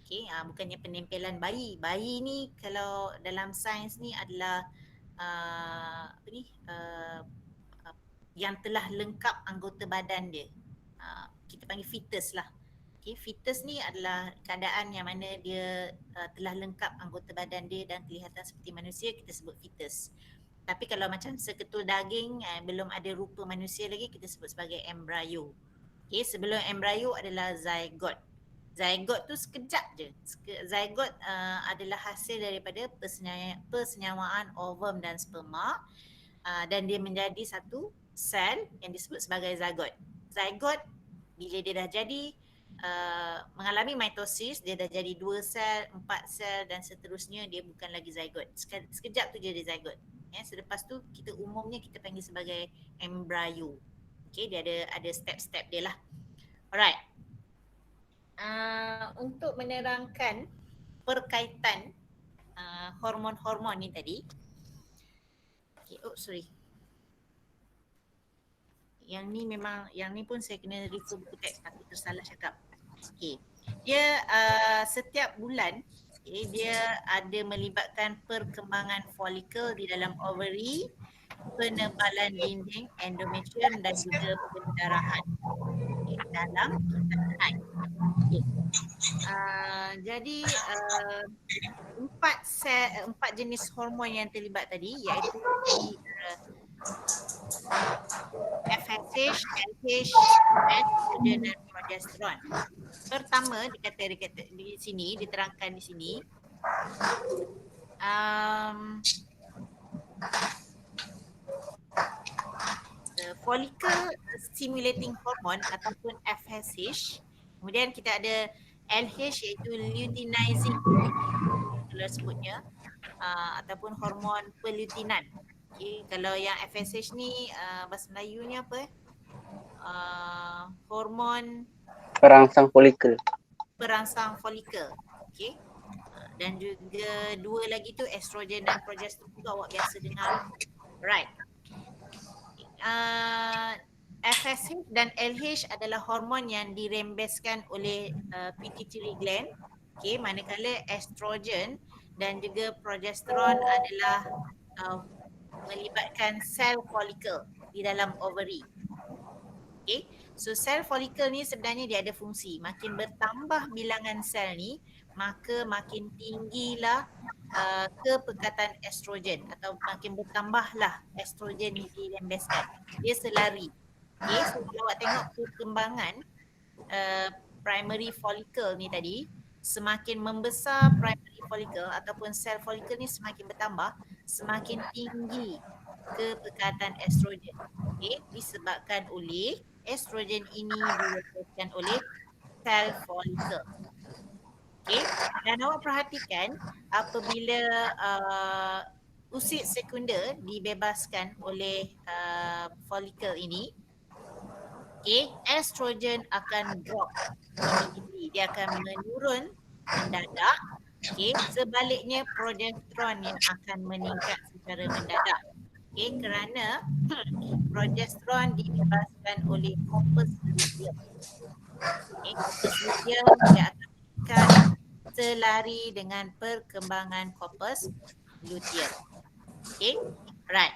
Okay, bukannya penempelan bayi. Bayi ni kalau dalam sains ni adalah yang telah lengkap anggota badan dia. Kita panggil fetus lah. Okay, fetus ni adalah keadaan yang mana dia telah lengkap anggota badan dia dan kelihatan seperti manusia, kita sebut fetus. Tapi kalau macam seketul daging belum ada rupa manusia lagi, kita sebut sebagai embryo. Okay, sebelum embryo adalah zygote. Zygote tu sekejap je. Zygote adalah hasil daripada persenyawaan ovum dan sperma dan dia menjadi satu sel yang disebut sebagai zygote. Zygote bila dia dah jadi mengalami mitosis, dia dah jadi 2 sel, 4 sel dan seterusnya, dia bukan lagi zygote. Sekejap tu jadi zygote. Selepas tu kita umumnya kita panggil sebagai embryo. Okay, dia ada step-step dia lah. Alright. Untuk menerangkan perkaitan hormon-hormon ni tadi. Okay, Yang ni pun saya kena refer buku teks, tapi tersalah cakap. Okay. Dia setiap bulan dia ada melibatkan perkembangan folikel di dalam ovary, penebalan dinding endometrium dan juga pendarahan dalam kitab. Jadi 4 jenis hormon yang terlibat tadi, iaitu FSH, LH, estrogen dan progesteron. Pertama dikata di sini, diterangkan di sini, follicle stimulating hormone ataupun FSH. Kemudian kita ada LH iaitu luteinizing kalau sebutnya, ataupun hormon pelutinan. Okay, kalau yang FSH ni bahasa Melayunya apa? Hormon Perangsang folikel. Okay. Dan juga 2 lagi tu estrogen dan progesteron juga awak biasa dengar. Right. FSH dan LH adalah hormon yang dirembeskan oleh pituitary gland. Okay, manakala estrogen dan juga progesteron adalah melibatkan sel folikel di dalam ovary. Okay, so sel folikel ni sebenarnya dia ada fungsi. Makin bertambah bilangan sel ni, maka makin tinggilah kepekatan estrogen atau makin bertambahlah estrogen ni dirembeskan. Dia selari. Okay, so kalau awak tengok perkembangan primary follicle ni tadi, semakin membesar primary follicle ataupun sel follicle ni semakin bertambah, semakin tinggi kepekatan estrogen. Okay, disebabkan oleh estrogen ini dirembeskan oleh sel follicle. Okay, dan awak perhatikan apabila usid sekunder dibebaskan oleh follicle ini, okay, estrogen akan drop, dia akan menurun mendadak. Okay, sebaliknya progesteron yang akan meningkat secara mendadak. Okay, kerana progesteron dibebaskan oleh corpus luteum. Okay, corpus luteum dia akan selari dengan perkembangan corpus luteum. Okay, right.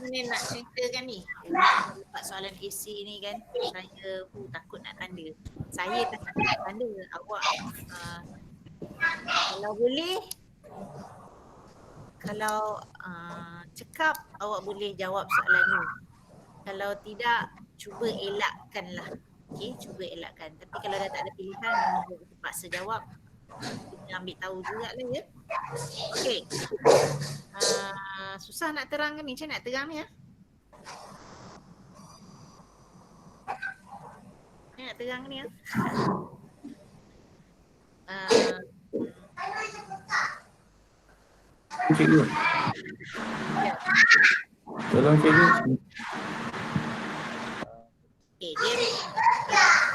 Mana nak ceritakan ni? Dapat soalan AC ni kan, saya takut nak tanda. Saya takut nak tanda. Awak kalau boleh, kalau cekap, awak boleh jawab soalan ni. Kalau tidak, cuba elakkanlah. Okay, cuba elakkan. Tapi kalau dah tak ada pilihan, memang terpaksa jawab. Kita ambil tahu jugalah ya. Okay. Susah nak terangkan ni. Macam nak terang ni ya? Nak terang ni ya? Cikgu. Tolong cikgu. Okay, dia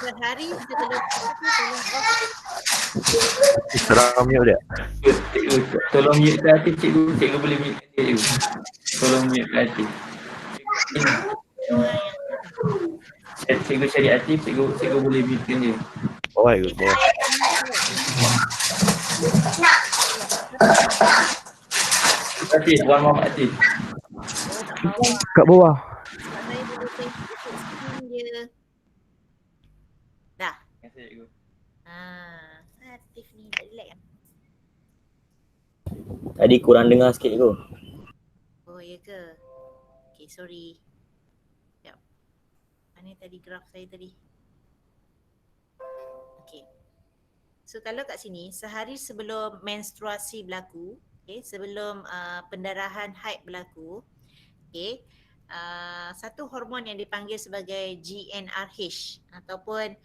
sehari sebelum tolong Serang mute dia. Cikgu, tolong mute ke hati cikgu. Cikgu boleh mute dia cikgu. Tolong mute ke hati. Cikgu cari hati, cikgu boleh mute dia. Oh, baik. Hati, Tuan Muhammad Hati. Kat bawah. Saya boleh tengok screen dia. Dah. Terima kasih cikgu. Aktif ni tak relax. Tadi kurang dengar sikit tu. Oh ya ke? Okay, sorry. Sekejap. Mana tadi graf saya tadi? Okay. So kalau kat sini, sehari sebelum menstruasi berlaku, okay, sebelum pendarahan haid berlaku, okay, satu hormon yang dipanggil sebagai GnRH ataupun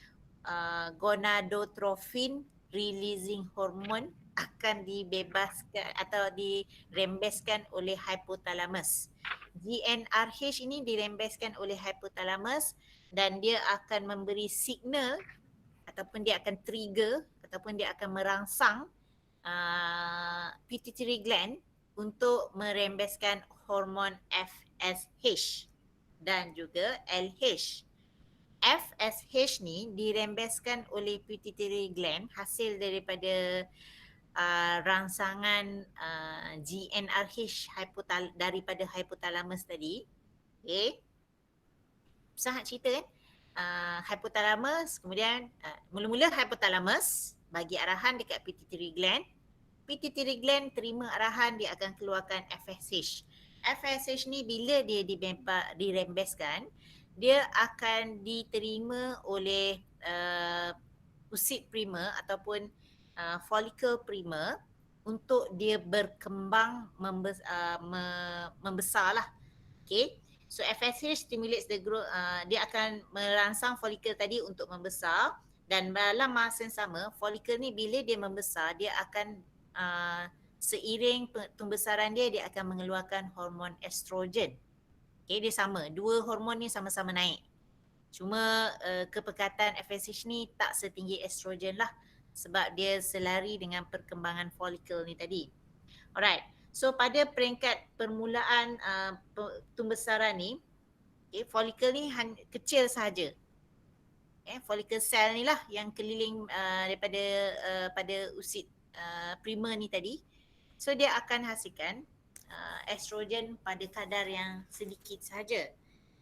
gonadotropin releasing hormone akan dibebaskan atau dirembeskan oleh hypothalamus. GnRH ini dirembeskan oleh hypothalamus dan dia akan memberi signal ataupun dia akan trigger ataupun dia akan merangsang pituitary gland untuk merembeskan hormon FSH dan juga LH. FSH ni dirembeskan oleh pituitary gland hasil daripada rangsangan GnRH daripada hypothalamus tadi. Okay. Sangat cerita kan? Hypothalamus, kemudian mula-mula hypothalamus bagi arahan dekat pituitary gland. Pituitary gland terima arahan, dia akan keluarkan FSH. FSH ni bila dia dirembeskan, dia akan diterima oleh usit prima ataupun follicle prima untuk dia berkembang membesar lah. Okay. So FSH stimulates the growth, dia akan merangsang follicle tadi untuk membesar, dan dalam masa yang sama follicle ni bila dia membesar dia akan seiring pembesaran dia akan mengeluarkan hormon estrogen. Okay, dia sama, dua hormon ni sama-sama naik. Cuma kepekatan FSH ni tak setinggi estrogen lah sebab dia selari dengan perkembangan follicle ni tadi. Alright. So pada peringkat permulaan pembesaran ni, okay, follicle ni kecil sahaja. Okay, follicle cell ni lah yang keliling daripada pada usit prima ni tadi. So dia akan hasilkan estrogen pada kadar yang sedikit sahaja.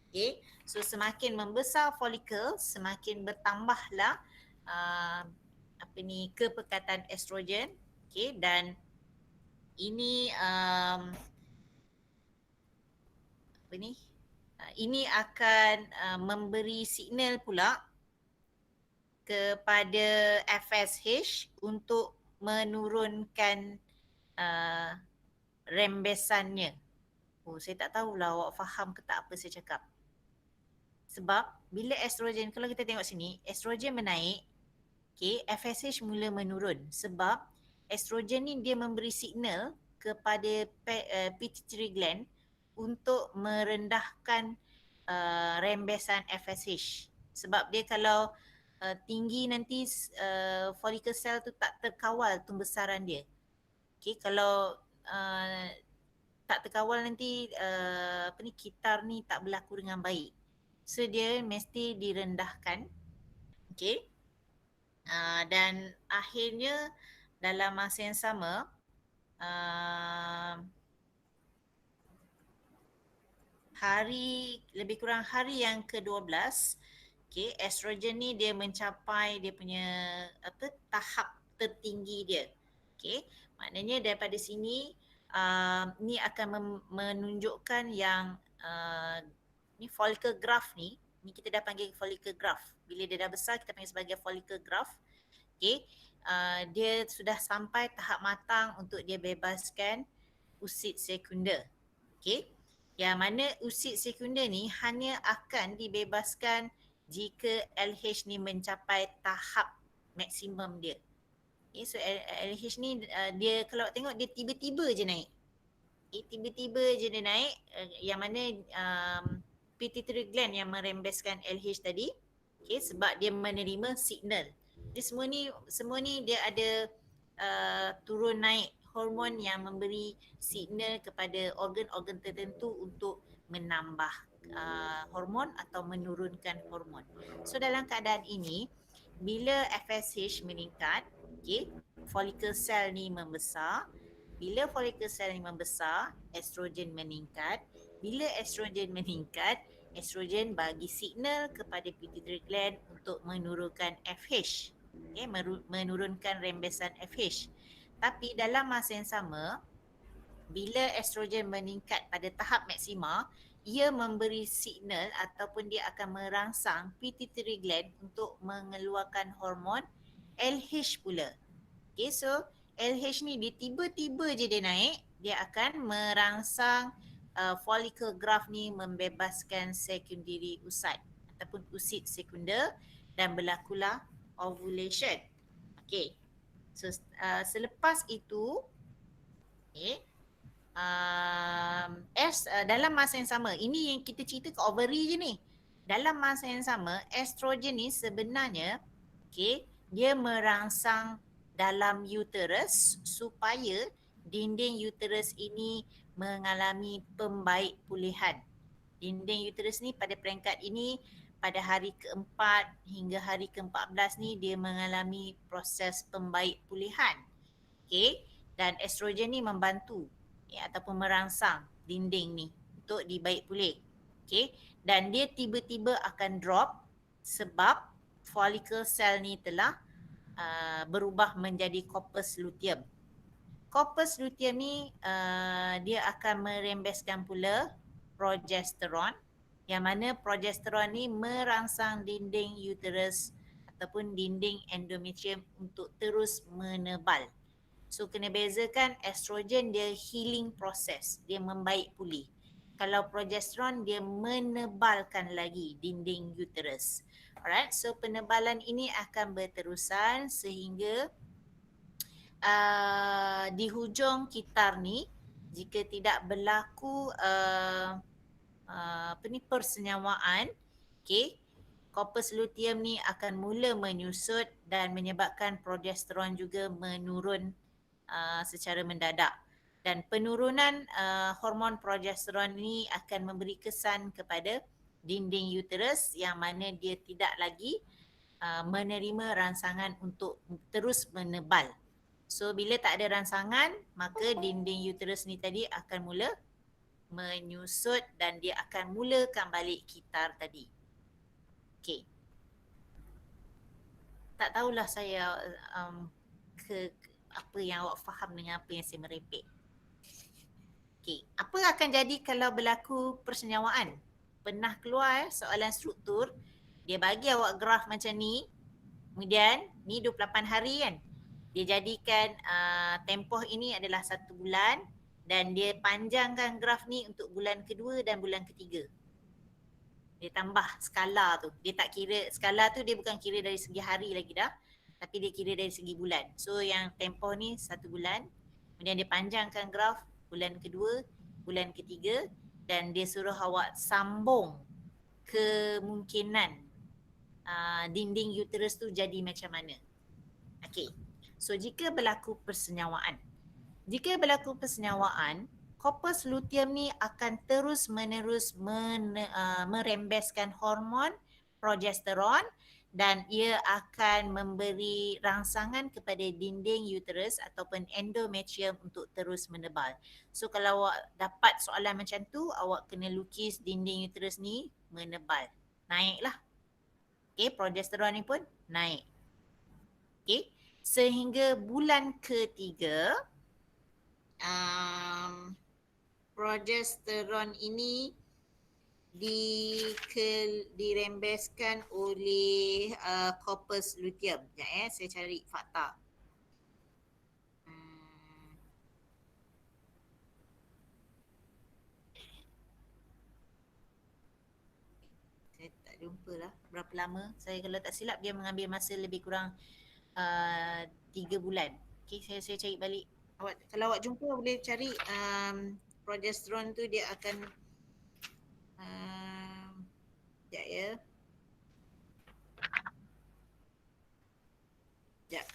Okay, so semakin membesar follicle, semakin bertambahlah kepekatan estrogen. Okay, dan ini ini akan memberi signal pula kepada FSH untuk menurunkan rembesannya. Oh, saya tak tahulah awak faham ke tak apa saya cakap. Sebab bila estrogen, kalau kita tengok sini, estrogen menaik, okay, FSH mula menurun sebab estrogen ni dia memberi signal kepada pituitary gland untuk merendahkan rembesan FSH. Sebab dia kalau tinggi nanti follicle cell tu tak terkawal pembesaran dia. Okay, kalau tak terkawal nanti kitar ni tak berlaku dengan baik. So dia mesti direndahkan. Okay. Dan akhirnya dalam masa yang sama lebih kurang hari yang ke-12, okay, estrogen ni dia mencapai dia punya tahap tertinggi dia. Okay, maknanya daripada sini ni akan menunjukkan yang ni follicle graph ni kita dah panggil follicle graph. Bila dia dah besar kita panggil sebagai follicle graph. Okay, dia sudah sampai tahap matang untuk dia bebaskan usit sekunder. Okay, yang mana usit sekunder ni hanya akan dibebaskan jika LH ni mencapai tahap maksimum dia. Okay, so LH ni dia kalau tengok dia tiba-tiba je naik. Okay, tiba-tiba je dia naik, yang mana pituitary gland yang merembeskan LH tadi. Okay, sebab dia menerima signal. Jadi semua ni dia ada turun naik hormon yang memberi signal kepada organ-organ tertentu untuk menambah hormon atau menurunkan hormon. So dalam keadaan ini bila FSH meningkat, okay, follicle cell ni membesar. Bila follicle cell ni membesar, estrogen meningkat. Bila estrogen meningkat, estrogen bagi signal kepada pituitary gland untuk menurunkan FH. Okay, menurunkan rembesan FH. Tapi dalam masa yang sama, bila estrogen meningkat pada tahap maksima, ia memberi signal ataupun dia akan merangsang pituitary gland untuk mengeluarkan hormon LH pula. Okay, so LH ni dia tiba-tiba je dia naik, dia akan merangsang follicle growth ni membebaskan secondary oocyte ataupun oocyte sekunder dan berlakulah ovulation. Okay, so selepas itu, okay, dalam masa yang sama, ini yang kita cerita ke ovary je ni. Dalam masa yang sama, estrogen ni sebenarnya, okay, dia merangsang dalam uterus supaya dinding uterus ini mengalami pembaik pulihan. Dinding uterus ni pada peringkat ini, pada hari keempat hingga hari ke-14 ni dia mengalami proses pembaik pulihan. Okay, dan estrogen ni membantu ataupun merangsang dinding ni untuk dibaik pulih. Okay, dan dia tiba-tiba akan drop sebab follicle cell ni telah berubah menjadi corpus luteum. Corpus luteum ni dia akan merembeskan pula progesteron, yang mana progesteron ni merangsang dinding uterus ataupun dinding endometrium untuk terus menebal. So kena bezakan, estrogen dia healing process, dia membaik pulih. Kalau progesteron dia menebalkan lagi dinding uterus. Alright, so penebalan ini akan berterusan sehingga di hujung kitar ni, jika tidak berlaku persenyawaan, okay, corpus luteum ni akan mula menyusut dan menyebabkan progesteron juga menurun secara mendadak. Dan penurunan hormon progesteron ni akan memberi kesan kepada dinding uterus yang mana dia tidak lagi menerima rangsangan untuk terus menebal. So bila tak ada rangsangan, maka dinding uterus ni tadi akan mula menyusut dan dia akan mulakan balik kitar tadi. Okay. Tak tahulah saya apa yang awak faham dengan apa yang saya merepek. Okay. Apa akan jadi kalau berlaku persenyawaan? Pernah keluar soalan struktur, dia bagi awak graf macam ni, kemudian ni 28 hari kan. Dia jadikan tempoh ini adalah 1 bulan dan dia panjangkan graf ni untuk bulan kedua dan bulan ketiga. Dia tambah skala tu. Dia tak kira, skala tu dia bukan kira dari segi hari lagi dah, tapi dia kira dari segi bulan. So yang tempoh ni 1 bulan, kemudian dia panjangkan graf bulan kedua, bulan ketiga dan dia suruh awak sambung kemungkinan dinding uterus tu jadi macam mana. Okay. So jika berlaku persenyawaan, corpus luteum ni akan terus menerus merembeskan hormon progesteron dan ia akan memberi rangsangan kepada dinding uterus ataupun endometrium untuk terus menebal. So kalau awak dapat soalan macam tu, awak kena lukis dinding uterus ni menebal. Naiklah. Okay, progesteron ni pun naik. Okay, sehingga bulan ketiga, progesteron ini dirembeskan oleh corpus luteum. Sekejap saya cari fakta. Saya tak jumpa lah berapa lama. Saya kalau tak silap dia mengambil masa lebih kurang 3 bulan. Okay, saya cari balik. Kalau awak jumpa boleh cari progesteron tu dia akan sekejap ya. Sekejap.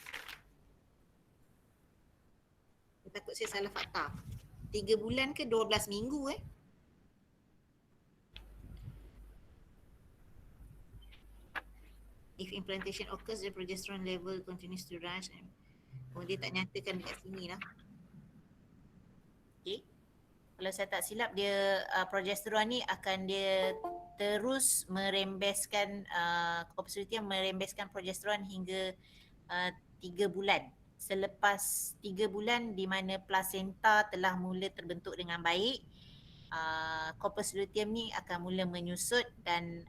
Saya takut saya salah fakta. 3 bulan ke 12 minggu If implantation occurs, the progesterone level continues to rise. Oh, dia tak nyatakan dekat sini lah. Okay. Kalau saya tak silap, dia progesteron ni akan dia terus merembeskan corpus luteum merembeskan progesteron hingga 3 bulan. Selepas 3 bulan di mana plasenta telah mula terbentuk dengan baik, corpus luteum ni akan mula menyusut dan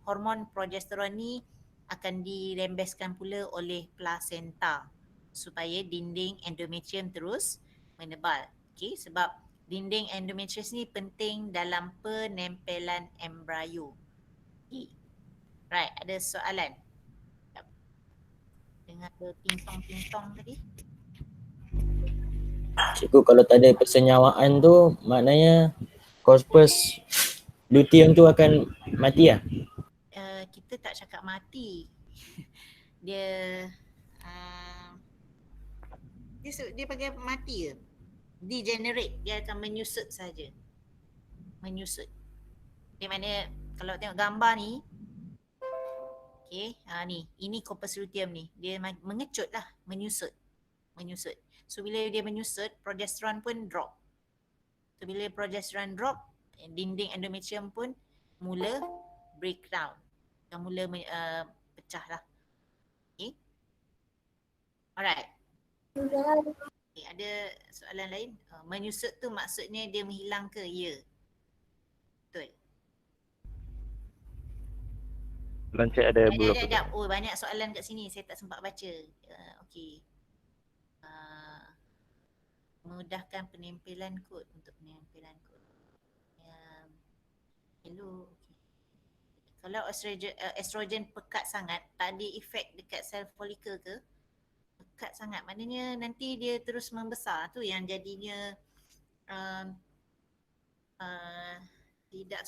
hormon progesteron ni akan dirembeskan pula oleh plasenta supaya dinding endometrium terus menebal. Okey, sebab dinding endometrium ni penting dalam penempelan embrio. Okay. Right, ada soalan? Dengar pingtong-pingtong tadi. Cikgu kalau tak ada persenyawaan tu maknanya corpus luteum tu akan mati lah. Kita tak cakap mati. Dia dia panggil mati ke? Degenerate, dia akan menyusut saja. Menyusut. Di mana kalau tengok gambar ni, okey, ni, ini corpus luteum ni, dia mengecut lah, menyusut. Menyusut. So bila dia menyusut, progesteron pun drop. So bila progesteron drop, dinding endometrium pun mula breakdown. Yang mula pecah lah. Okay. Alright. Okay, ada soalan lain? Menyusut tu maksudnya dia menghilang ke? Ya. Betul. Lonceng ada bulu. Sekejap. Oh, banyak soalan kat sini. Saya tak sempat baca. Okey. Memudahkan penempelan kod untuk penempelan kod. Hello. Okay. Kalau estrogen pekat sangat, tak ada efek dekat sel folikel ke? Pekat sangat. Maknanya nanti dia terus membesar. Tu yang jadinya tidak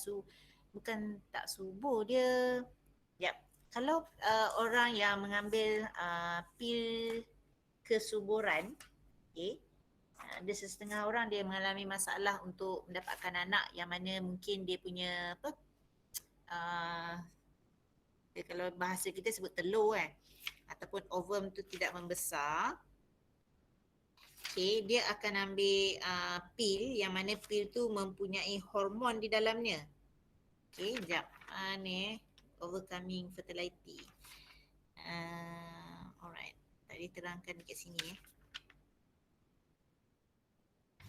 bukan tak subur dia. Yap. Kalau orang yang mengambil pil kesuburan, okay, ada setengah orang dia mengalami masalah untuk mendapatkan anak yang mana mungkin dia punya dia kalau bahasa kita sebut telur kan, ataupun ovum tu tidak membesar. Okay, dia akan ambil pil yang mana pil tu mempunyai hormon di dalamnya. Okay, sekejap. Ni overcoming fertility. Alright. Tadi terangkan dekat sini .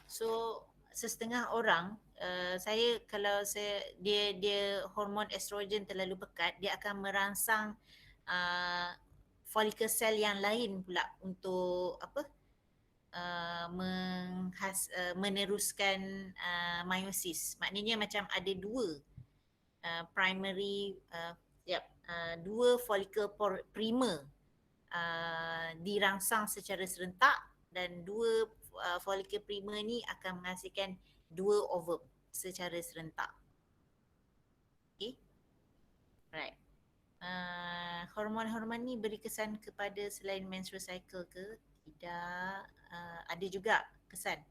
So setengah orang dia hormon estrogen terlalu pekat, dia akan merangsang follicle cell yang lain pula untuk meneruskan meiosis. Maknanya macam ada dua dua follicle primer dirangsang secara serentak dan dua follicle primer ni akan menghasilkan dua ovum secara serentak. Okay. Right. Hormon-hormon ni beri kesan kepada selain menstrual cycle ke? Tidak. Ada juga kesan.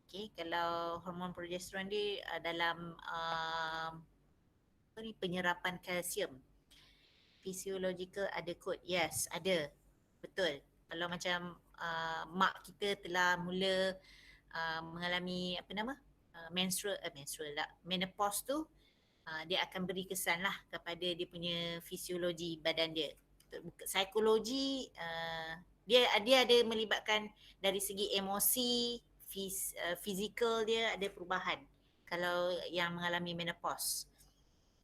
Okay. Kalau hormon progesteron dia dalam penyerapan kalsium. Physiological ada kod. Yes, ada. Betul. Kalau macam mak kita telah mula mengalami menopause tu, dia akan beri kesan lah kepada dia punya fisiologi badan dia. Psikologi dia ada melibatkan dari segi emosi, fizikal dia ada perubahan kalau yang mengalami menopause.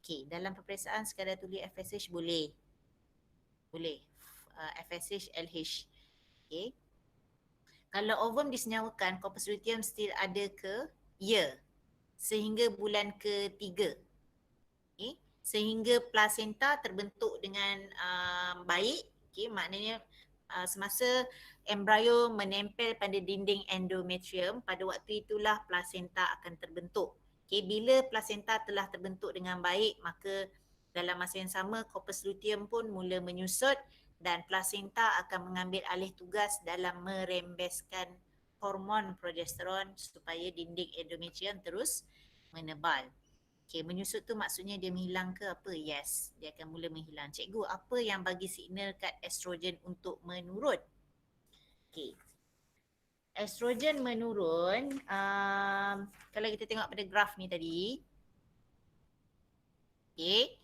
Okey, dalam peperiksaan sekadar tulis FSH boleh. FSH, LH. Okay. Kalau ovum disenyawakan, corpus luteum still ada ke? Ya. Sehingga bulan ke-3. Okay. Sehingga plasenta terbentuk dengan baik. Okay. Maknanya semasa embrio menempel pada dinding endometrium, pada waktu itulah plasenta akan terbentuk. Okay. Bila plasenta telah terbentuk dengan baik, maka dalam masa yang sama corpus luteum pun mula menyusut dan plasenta akan mengambil alih tugas dalam merembeskan hormon progesteron supaya dinding endometrium terus menebal. Okay, menyusut tu maksudnya dia menghilang ke apa? Yes, dia akan mula menghilang. Cikgu, apa yang bagi signal kat estrogen untuk menurun? Okay. Estrogen menurun, kalau kita tengok pada graf ni tadi, Okay.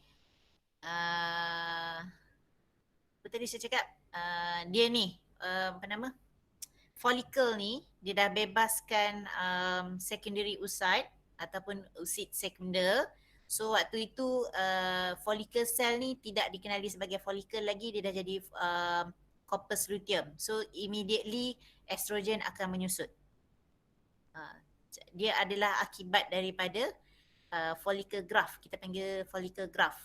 Apa tadi saya cakap? Dia ni, apa nama? Follicle ni, dia dah bebaskan secondary oocyte ataupun oocyte sekunder. So waktu itu follicle cell ni tidak dikenali sebagai follicle lagi, dia dah jadi corpus luteum. So immediately estrogen akan menyusut. Dia adalah akibat daripada follicle graft. Kita panggil follicle graft.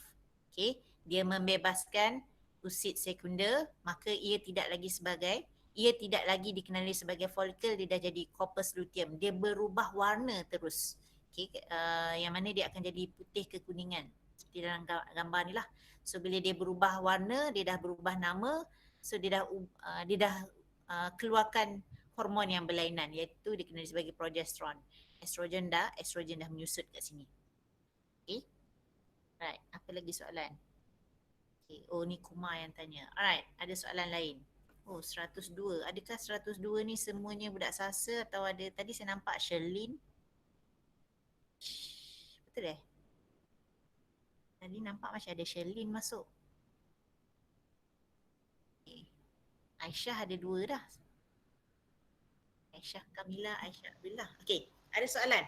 Okay. Dia membebaskan oocyte sekunder, maka ia tidak lagi dikenali sebagai follicle, dia dah jadi corpus luteum. Dia berubah warna terus. Okay. Yang mana dia akan jadi putih kekuningan. Seperti dalam gambar ni lah. So bila dia berubah warna, dia dah berubah nama. So dia dah keluarkan hormon yang berlainan, iaitu dikenali sebagai progesteron. Estrogen dah menyusut kat sini. Okay. Right. Apa lagi soalan? Okay. Oh ni Kumar yang tanya. Alright. Ada soalan lain. Oh 102. Adakah 102 ni semuanya budak sasa atau ada tadi saya nampak Sherlyn? Betul eh? Tadi nampak macam ada Sherlyn masuk. Okay. Aisyah ada 2 dah. Aisyah Kamila, Aisyah Abdullah. Okay. Ada soalan?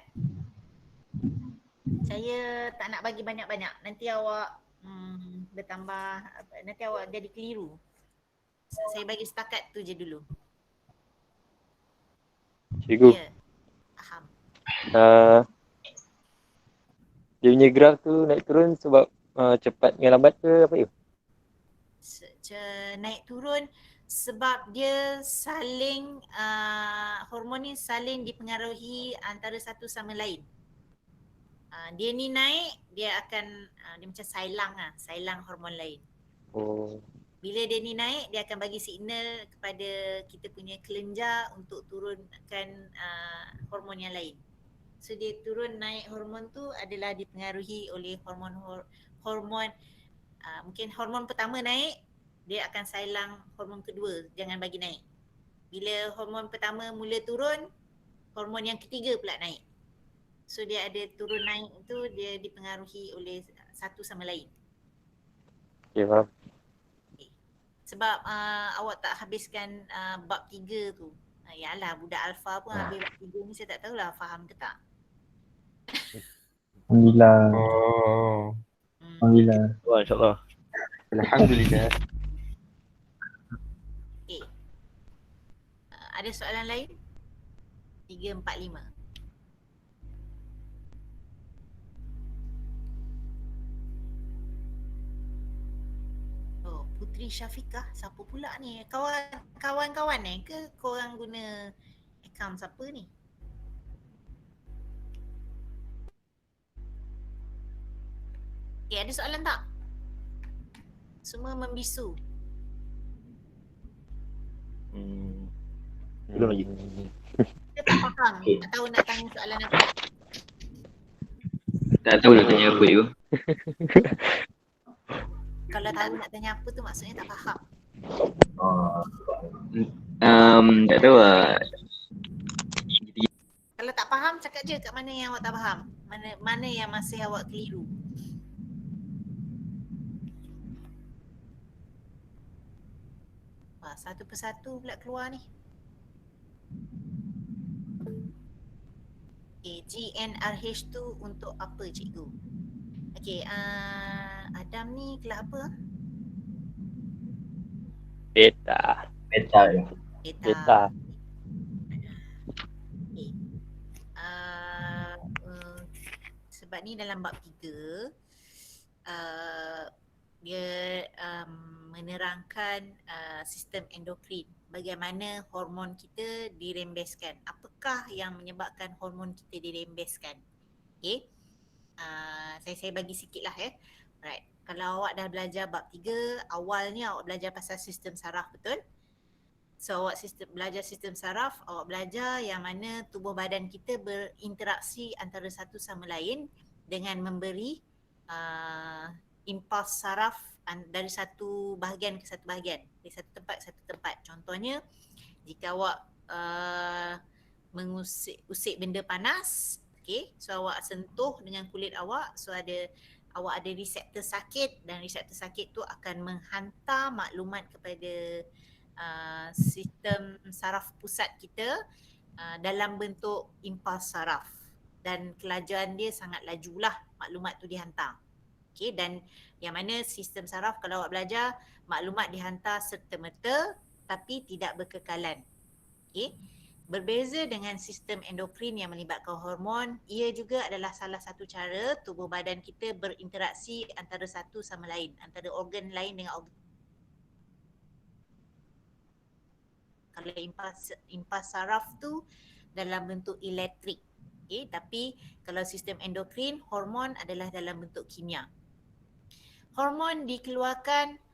Saya tak nak bagi banyak-banyak. Nanti awak bertambah, nanti awak jadi keliru. Saya bagi setakat tu je dulu. Cikgu, Ya. Faham. dia punya graf tu naik turun sebab cepat dengan lambat ke apa ya? Naik turun sebab dia saling hormon ni saling dipengaruhi antara satu sama lain. Dia ni naik, dia akan dia macam sailang hormon lain. Oh. Bila dia ni naik, dia akan bagi signal kepada kita punya kelenjar untuk turunkan hormon yang lain. So dia turun naik hormon tu adalah dipengaruhi oleh hormon mungkin hormon pertama naik, dia akan sailang hormon kedua, jangan bagi naik. Bila hormon pertama mula turun, hormon yang ketiga pula naik. So dia ada turun naik tu, dia dipengaruhi oleh satu sama lain. Okay, faham. Sebab awak tak habiskan bab 3 tu. Yalah budak alfa pun habis bab 3 ni, saya tak tahulah faham ke tak. Alhamdulillah. Oh. Alhamdulillah. Wah, insyaAllah. Alhamdulillah. Okay. Ada soalan lain? 3, 4, 5. Oh, Putri Syafiqah, siapa pula ni? Kawan-kawan ke korang guna akaun siapa ni? Ada soalan tak? Semua membisu. Belum lagi. Kita tak faham. Tak tahu nak tanya soalan apa. Tak tahu nak tanya apa you. Kalau tahu nak tanya apa tu maksudnya tak faham. Tak tahu lah. Kalau tak faham cakap je kat mana yang awak tak faham. Mana yang masih awak keliru. Wah, satu persatu pula keluar ni. Okay, GnRH tu untuk apa cikgu? Okay, Adam ni kelas apa? Beta. Beta je. Beta. Okay. Sebab ni dalam bab 3 dia menerangkan sistem endokrin, bagaimana hormon kita dirembeskan, apakah yang menyebabkan hormon kita dirembeskan. Okay, saya bagi sikit lah ya. Right. Kalau awak dah belajar bab 3, awalnya awak belajar pasal sistem saraf, betul? So awak belajar sistem saraf, awak belajar yang mana tubuh badan kita berinteraksi antara satu sama lain dengan memberi impuls saraf dari satu bahagian ke satu bahagian, dari satu tempat ke satu tempat. Contohnya, jika awak usik benda panas, okay, so awak sentuh dengan kulit awak, so ada awak ada reseptor sakit dan reseptor sakit tu akan menghantar maklumat kepada sistem saraf pusat kita dalam bentuk impuls saraf dan kelajuan dia sangat lajulah maklumat tu dihantar. Okey, dan yang mana sistem saraf kalau awak belajar maklumat dihantar serta-merta tapi tidak berkekalan. Okey. Berbeza dengan sistem endokrin yang melibatkan hormon, ia juga adalah salah satu cara tubuh badan kita berinteraksi antara satu sama lain, antara organ lain dengan organ. Kalau impuls saraf tu dalam bentuk elektrik. Okay, tapi kalau sistem endokrin, hormon adalah dalam bentuk kimia. Hormon dikeluarkan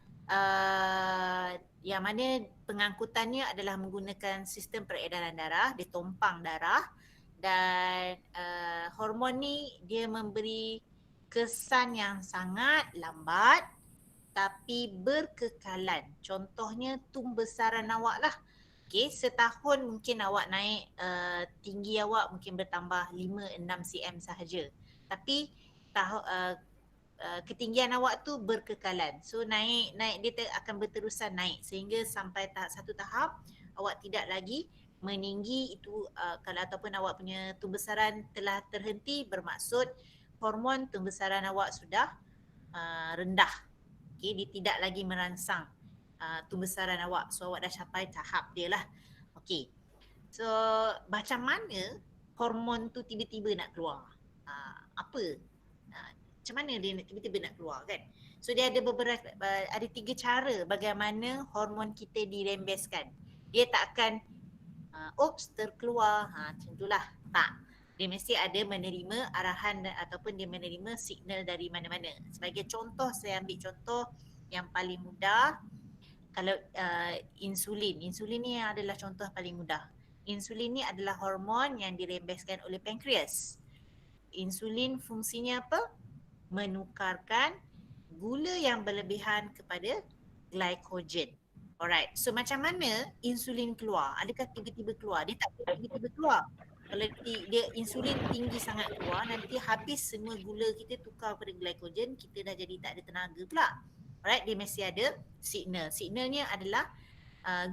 yang mana pengangkutannya adalah menggunakan sistem peredaran darah, dia tumpang darah dan hormon ni dia memberi kesan yang sangat lambat tapi berkekalan. Contohnya tumbesaran awak lah. Okay, setahun mungkin awak naik tinggi awak mungkin bertambah 5-6 cm sahaja. Tapi ketinggian awak tu berkekalan. So naik dia akan berterusan naik sehingga sampai satu tahap awak tidak lagi meninggi itu kalau ataupun awak punya tumbesaran telah terhenti bermaksud hormon tumbesaran awak sudah rendah. Okey, dia tidak lagi merangsang tumbesaran awak. So awak dah capai tahap dia lah. Okey. So macam mana hormon tu tiba-tiba nak keluar? Apa? Macam mana dia tiba-tiba nak keluar kan? So dia ada beberapa, ada 3 cara bagaimana hormon kita dirembeskan. Dia tak akan terkeluar, macam itulah. Tak. Dia mesti ada menerima arahan ataupun dia menerima signal dari mana-mana. Sebagai contoh, saya ambil contoh yang paling mudah. Kalau insulin ni adalah contoh paling mudah. Insulin ni adalah hormon yang dirembeskan oleh pankreas. Insulin fungsinya apa? Menukarkan gula yang berlebihan kepada glycogen. Alright, so macam mana insulin keluar? Adakah tiba-tiba keluar? Dia tak boleh tiba-tiba keluar. Kalau dia insulin tinggi sangat keluar, nanti habis semua gula kita tukar kepada glycogen, kita dah jadi tak ada tenaga pula. Alright, dia mesti ada signal. Signalnya adalah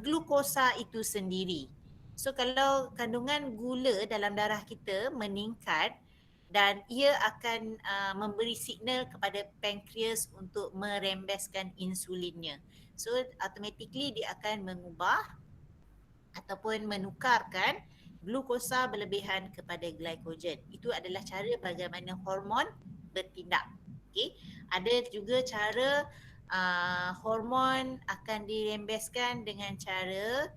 glukosa itu sendiri. So kalau kandungan gula dalam darah kita meningkat, dan ia akan memberi signal kepada pankreas untuk merembeskan insulinnya. So automatically dia akan mengubah ataupun menukarkan glukosa berlebihan kepada glycogen. Itu adalah cara bagaimana hormon bertindak. Okay. Ada juga cara hormon akan dirembeskan dengan cara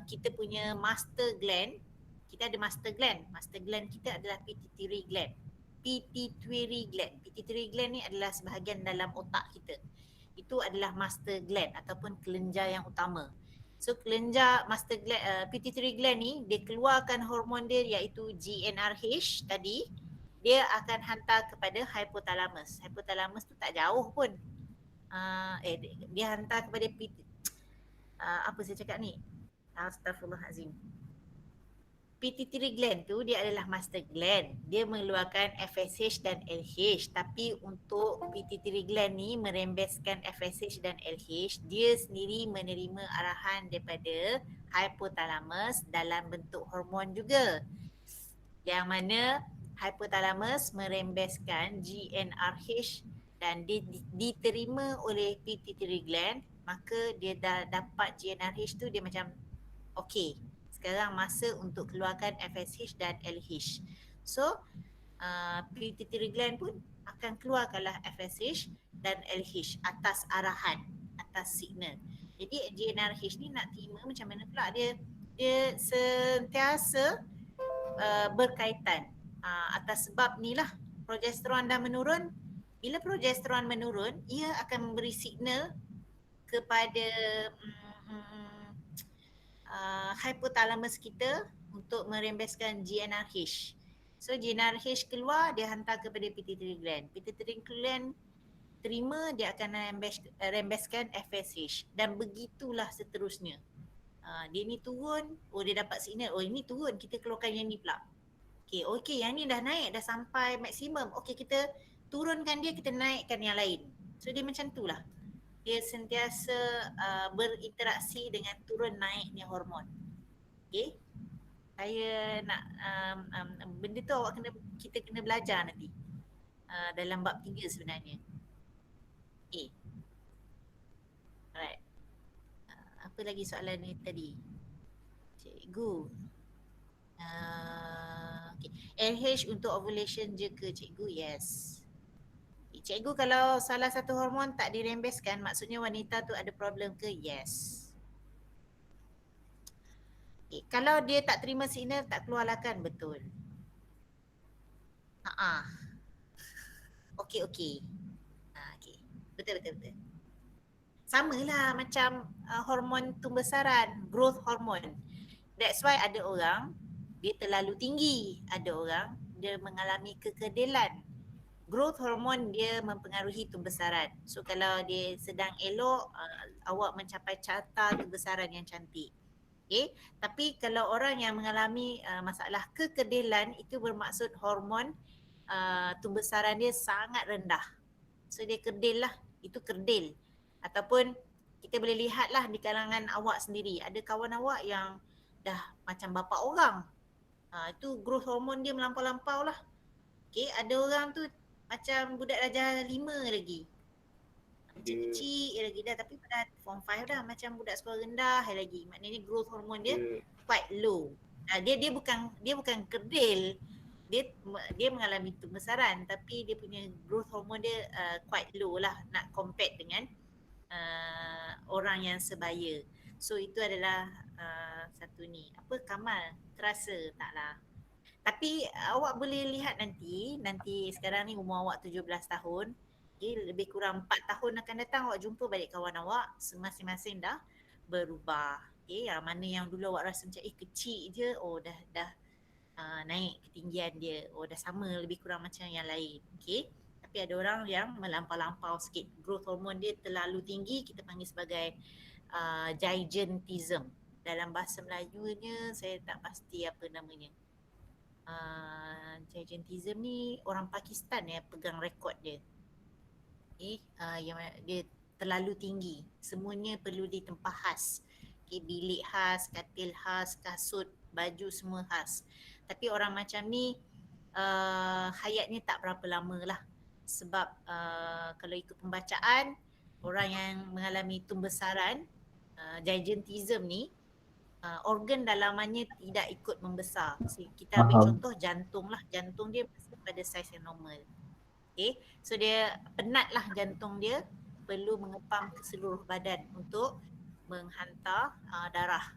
kita punya master gland. Kita ada master gland. Master gland kita adalah pituitary gland. Pituitary gland ni adalah sebahagian dalam otak kita. Itu adalah master gland ataupun kelenjar yang utama. So kelenjar master gland, pituitary gland ni dia keluarkan hormon dia iaitu GnRH tadi. Dia akan hantar kepada hypothalamus. Hypothalamus tu tak jauh pun. Dia hantar kepada apa saya cakap ni? Astaghfirullahalazim. Pituitary gland tu dia adalah master gland. Dia mengeluarkan FSH dan LH. Tapi untuk pituitary gland ni merembeskan FSH dan LH, dia sendiri menerima arahan daripada hypothalamus dalam bentuk hormon juga. Yang mana hypothalamus merembeskan GnRH dan dia diterima oleh pituitary gland, maka dia dah dapat GnRH tu dia macam okey. Sekarang masa untuk keluarkan FSH dan LH. So, pituitary gland pun akan keluarkanlah FSH dan LH atas arahan, atas signal. Jadi GnRH ni nak terima macam mana pula dia sentiasa berkaitan atas sebab ni lah progesteron dah menurun. Bila progesteron menurun, ia akan memberi signal kepada hypothalamus kita untuk merembeskan GnRH. So GnRH keluar, dia hantar kepada pituitary gland. Pituitary gland terima, dia akan rembeskan FSH dan begitulah seterusnya. Dia ni turun, dia dapat signal, ini turun, kita keluarkan yang ni pula. Okey, yang ni dah naik, dah sampai maksimum. Okey, kita turunkan dia, kita naikkan yang lain. So dia macam tu lah. Dia sentiasa berinteraksi dengan turun naiknya hormon. Okay. Saya nak benda tu kita kena belajar nanti dalam bab 3 sebenarnya. Okay. Alright. Apa lagi soalan ni tadi? Cikgu. Okay. LH untuk ovulation je ke cikgu? Yes. Cikgu, kalau salah satu hormon tak dirembeskan, maksudnya wanita tu ada problem ke? Yes. Okay. Kalau dia tak terima signal, tak keluarlah kan? Betul. Okey. Okay. Betul. Samalah macam hormon tumbesaran, growth hormone. That's why ada orang dia terlalu tinggi, ada orang dia mengalami kekedilan. Growth hormone dia mempengaruhi tumbesaran. So kalau dia sedang elok, awak mencapai carta tumbesaran yang cantik. Okay. Tapi kalau orang yang mengalami masalah kekedilan, itu bermaksud hormon tumbesaran dia sangat rendah. So dia kerdil lah, itu kerdil. Ataupun kita boleh lihatlah di kalangan awak sendiri, ada kawan awak yang dah macam bapa orang. Itu growth hormone dia melampau-lampau lah. Okay, ada orang tu macam budak darjah 5 lagi. Kecil lagi dah, tapi pada form 5 dah macam budak sekolah rendah lagi. Maknanya growth hormone dia quite low. Dia bukan kerdil. Dia mengalami tumbesaran, tapi dia punya growth hormone dia quite low lah, nak compare dengan orang yang sebaya. So itu adalah satu ni. Apa Kamal? Terasa taklah. Tapi awak boleh lihat nanti sekarang ni umur awak 17 tahun. Okay, lebih kurang 4 tahun akan datang awak jumpa balik kawan awak, masing-masing dah berubah. Okay, yang mana yang dulu awak rasa macam kecil je, dah naik ketinggian dia, dah sama lebih kurang macam yang lain. Okay. Tapi ada orang yang melampau-lampau sikit, growth hormone dia terlalu tinggi, kita panggil sebagai gigantism. Dalam bahasa Melayunya saya tak pasti apa namanya. Gigantism ni orang Pakistan yang pegang rekod dia. Yang dia terlalu tinggi, semuanya perlu di tempat khas. Bilik khas, katil khas, kasut, baju semua khas. Tapi orang macam ni hayatnya tak berapa lama lah. Sebab kalau ikut pembacaan, orang yang mengalami tumbesaran, gigantism ni, organ dalamannya tidak ikut membesar. Kita ambil contoh jantung lah. Jantung dia masih pada saiz yang normal. Okay. So dia penat lah jantung dia, perlu mengepam ke seluruh badan untuk menghantar darah.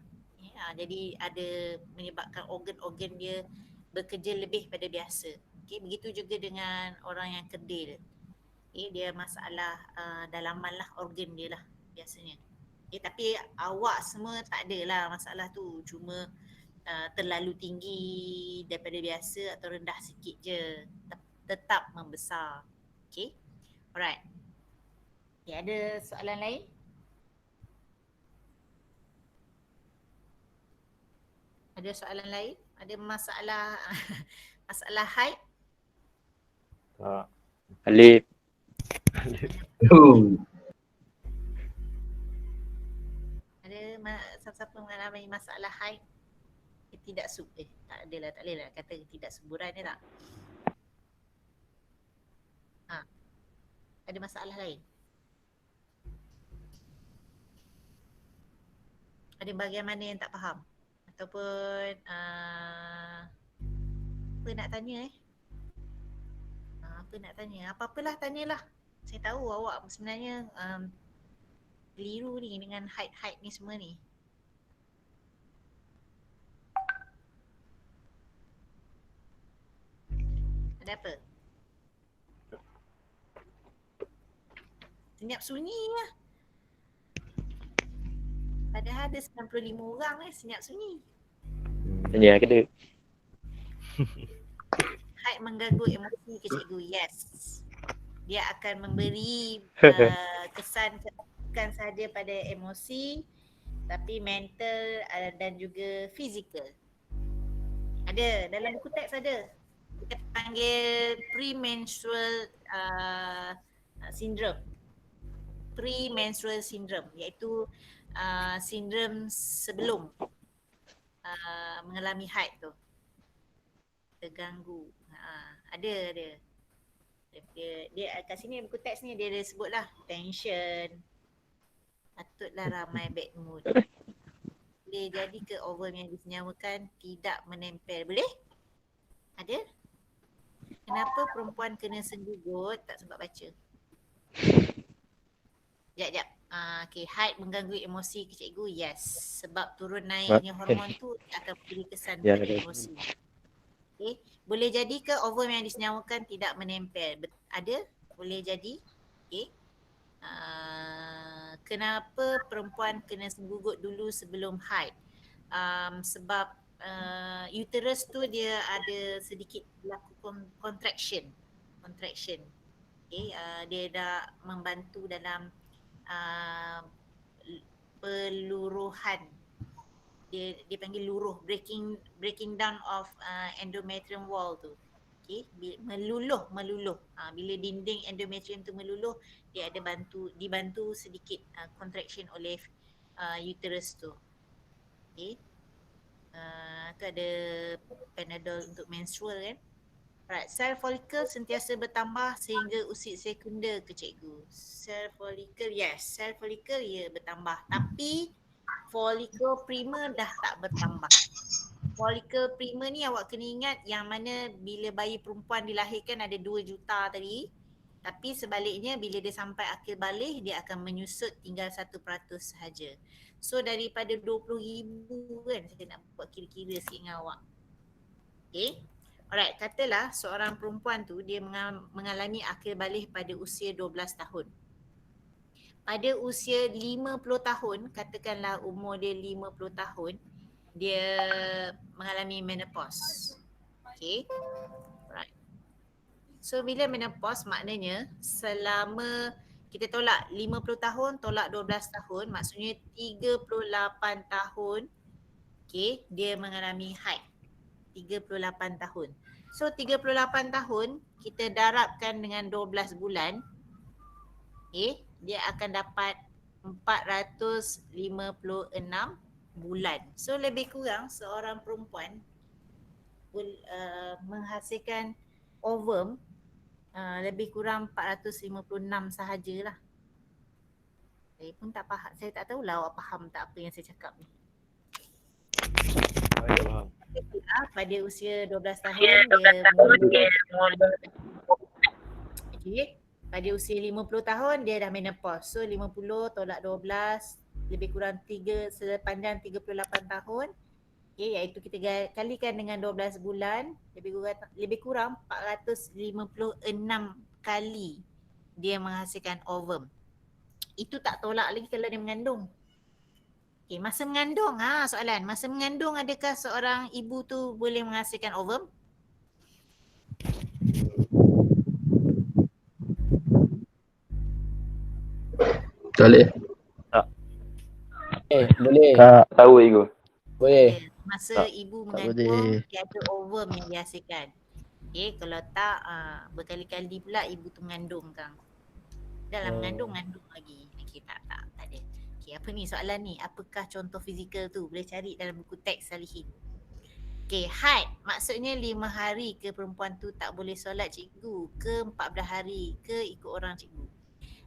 Jadi ada menyebabkan organ-organ dia bekerja lebih pada biasa. Okay. Begitu juga dengan orang yang kerdil. Okay. Dia masalah dalaman lah organ dia lah biasanya. Tapi awak semua tak adalah masalah tu, cuma terlalu tinggi daripada biasa atau rendah sikit je, tetap membesar. Okay, alright. Okay, ada soalan lain? Ada soalan lain? Ada masalah masalah height? Tak. Alif. Ada siapa-siapa mengalami masalah height? Tidak tak boleh lah kata tidak suburan ni tak? Ada masalah lain? Ada bahagian mana yang tak faham? Ataupun apa nak tanya apa nak tanya? Apa-apalah tanyalah. Saya tahu awak sebenarnya keliru ni dengan height ni semua ni. Ada apa? Senyap sunyi lah. Padahal ada 95 orang senyap sunyi. Ya, kena. Height mengganggu emosi ke cikgu? Yes. Dia akan memberi kesan bukan sahaja pada emosi, tapi mental dan juga fizikal. Ada dalam buku teks ada. Buku kita panggil premenstrual syndrome. Premenstrual syndrome iaitu sindrom sebelum mengalami haid tu. Terganggu. Ada. Dia kat sini buku teks ni dia ada sebut lah tension. Patutlah ramai bad mood. Boleh jadi ke ovum yang disenyawakan tidak menempel. Boleh? Ada? Kenapa perempuan kena senggugut? Tak sempat baca. Sekejap. Okay, haid mengganggu emosi ke cikgu? Yes. Sebab turun naiknya hormon tu akan beri kesan pada emosi. Okay. Boleh jadi ke ovum yang disenyawakan tidak menempel? Ada? Boleh jadi. Okay. Kenapa perempuan kena senggugut dulu sebelum haid? Sebab uterus tu dia ada sedikit berlaku contraction. Okay. Dia dah membantu dalam peluruhan. Dia panggil luruh, breaking down of endometrium wall tu. Okay. Meluluh. Bila dinding endometrium tu meluluh, dia ada dibantu sedikit contraction oleh uterus tu. Okay. Tu ada Panadol untuk menstrual kan. Right, sel folikel sentiasa bertambah sehingga usia sekunder ke cikgu? Sel folikel, yes, sel folikel ya bertambah. Tapi folikel primer dah tak bertambah. Folikel primer ni awak kena ingat yang mana bila bayi perempuan dilahirkan ada 2 juta tadi. Tapi sebaliknya bila dia sampai akhir baligh dia akan menyusut tinggal 1% sahaja. So daripada 20,000 kan, saya nak buat kira-kira sikit dengan awak. Okay. Alright, katalah seorang perempuan tu dia mengalami akhir baligh pada usia 12 tahun. Pada usia 50 tahun, katakanlah umur dia 50 tahun, dia mengalami menopause. Okay. Alright. So bila menopause maknanya selama kita tolak 50 tahun, tolak 12 tahun, maksudnya 38 tahun, okay, dia mengalami haid. 38 tahun. So 38 tahun kita darabkan dengan 12 bulan, okay, dia akan dapat 456 bulan. So lebih kurang seorang perempuan menghasilkan ovum lebih kurang 456 sahajalah. Saya pun tak faham, saya tak tahulah awak faham tak apa yang saya cakap ni. Pada usia 12 tahun dia okay. Pada usia 50 tahun dia dah menopause. So 50 tolak 12 lebih kurang sepanjang 38 tahun. Okay, iaitu kita kalikan dengan 12 bulan, lebih kurang 456 kali dia menghasilkan ovum. Itu tak tolak lagi kalau dia mengandung. Okay, masa mengandung, soalan. Masa mengandung adakah seorang ibu tu boleh menghasilkan ovum? Tak boleh. Boleh. Tak tahu ego. Boleh. Masa ibu mengandung, dia ada ovum yang dihasilkan. Okay, kalau tak, berkali-kali pula ibu tu mengandung kan. Dalam mengandung lagi. Okay, tak ada. Okay, apa ni soalan ni? Apakah contoh fizikal tu? Boleh cari dalam buku teks Salihin. Okay, haid maksudnya 5 hari ke perempuan tu tak boleh solat cikgu? Ke 14 hari? Ke ikut orang cikgu?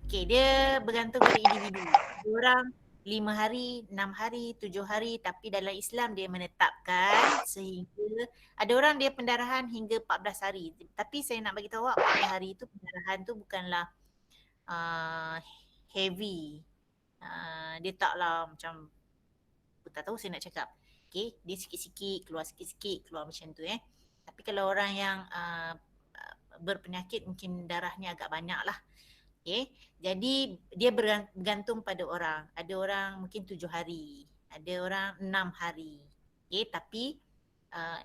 Okay, dia bergantung pada individu. Orang 5 hari, 6 hari, 7 hari, tapi dalam Islam dia menetapkan sehingga ada orang dia pendarahan hingga 14 hari. Tapi saya nak bagi tahu awak 14 hari tu pendarahan tu bukanlah heavy. Dia taklah macam tak tahu saya nak cakap. Okay, dia sikit-sikit keluar macam tu Tapi kalau orang yang berpenyakit mungkin darahnya agak banyak lah. Okay, jadi dia bergantung pada orang. Ada orang mungkin 7 hari, ada orang 6 hari. Okay, tapi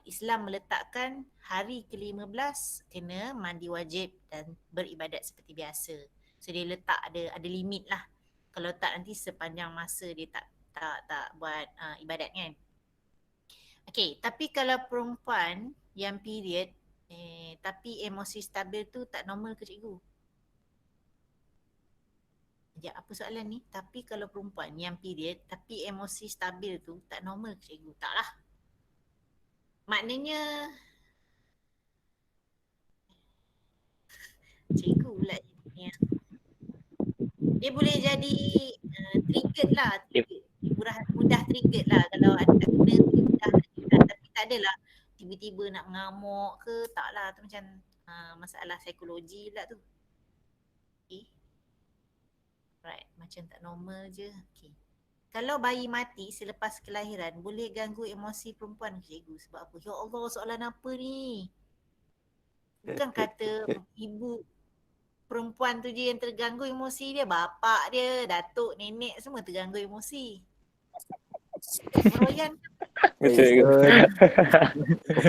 Islam meletakkan hari ke-15 kena mandi wajib dan beribadat seperti biasa. So dia letak ada limit lah. Kalau tak nanti sepanjang masa dia tak buat ibadat kan. Okay, tapi kalau perempuan yang period Tapi emosi stabil tu tak normal ke cikgu? Sekejap, apa soalan ni? Tapi kalau perempuan yang period tapi emosi stabil tu tak normal ke cikgu? Tak lah. Maknanya cikgu pula jadinya. Dia boleh jadi triggered lah. Mudah triggered lah. Kalau ada tak kena tu dia mudah triggered. Tapi tak adalah tiba-tiba nak mengamuk ke. Tak lah. Tu macam masalah psikologi pula tu. Okay. Right. Macam tak normal je. Okay. Kalau bayi mati selepas kelahiran boleh ganggu emosi perempuan ke cikgu? Sebab apa? Ya Allah, soalan apa ni? Bukan kata ibu perempuan tu je yang terganggu emosi dia, bapak dia, datuk, nenek semua terganggu emosi. Meroyan Betul ke?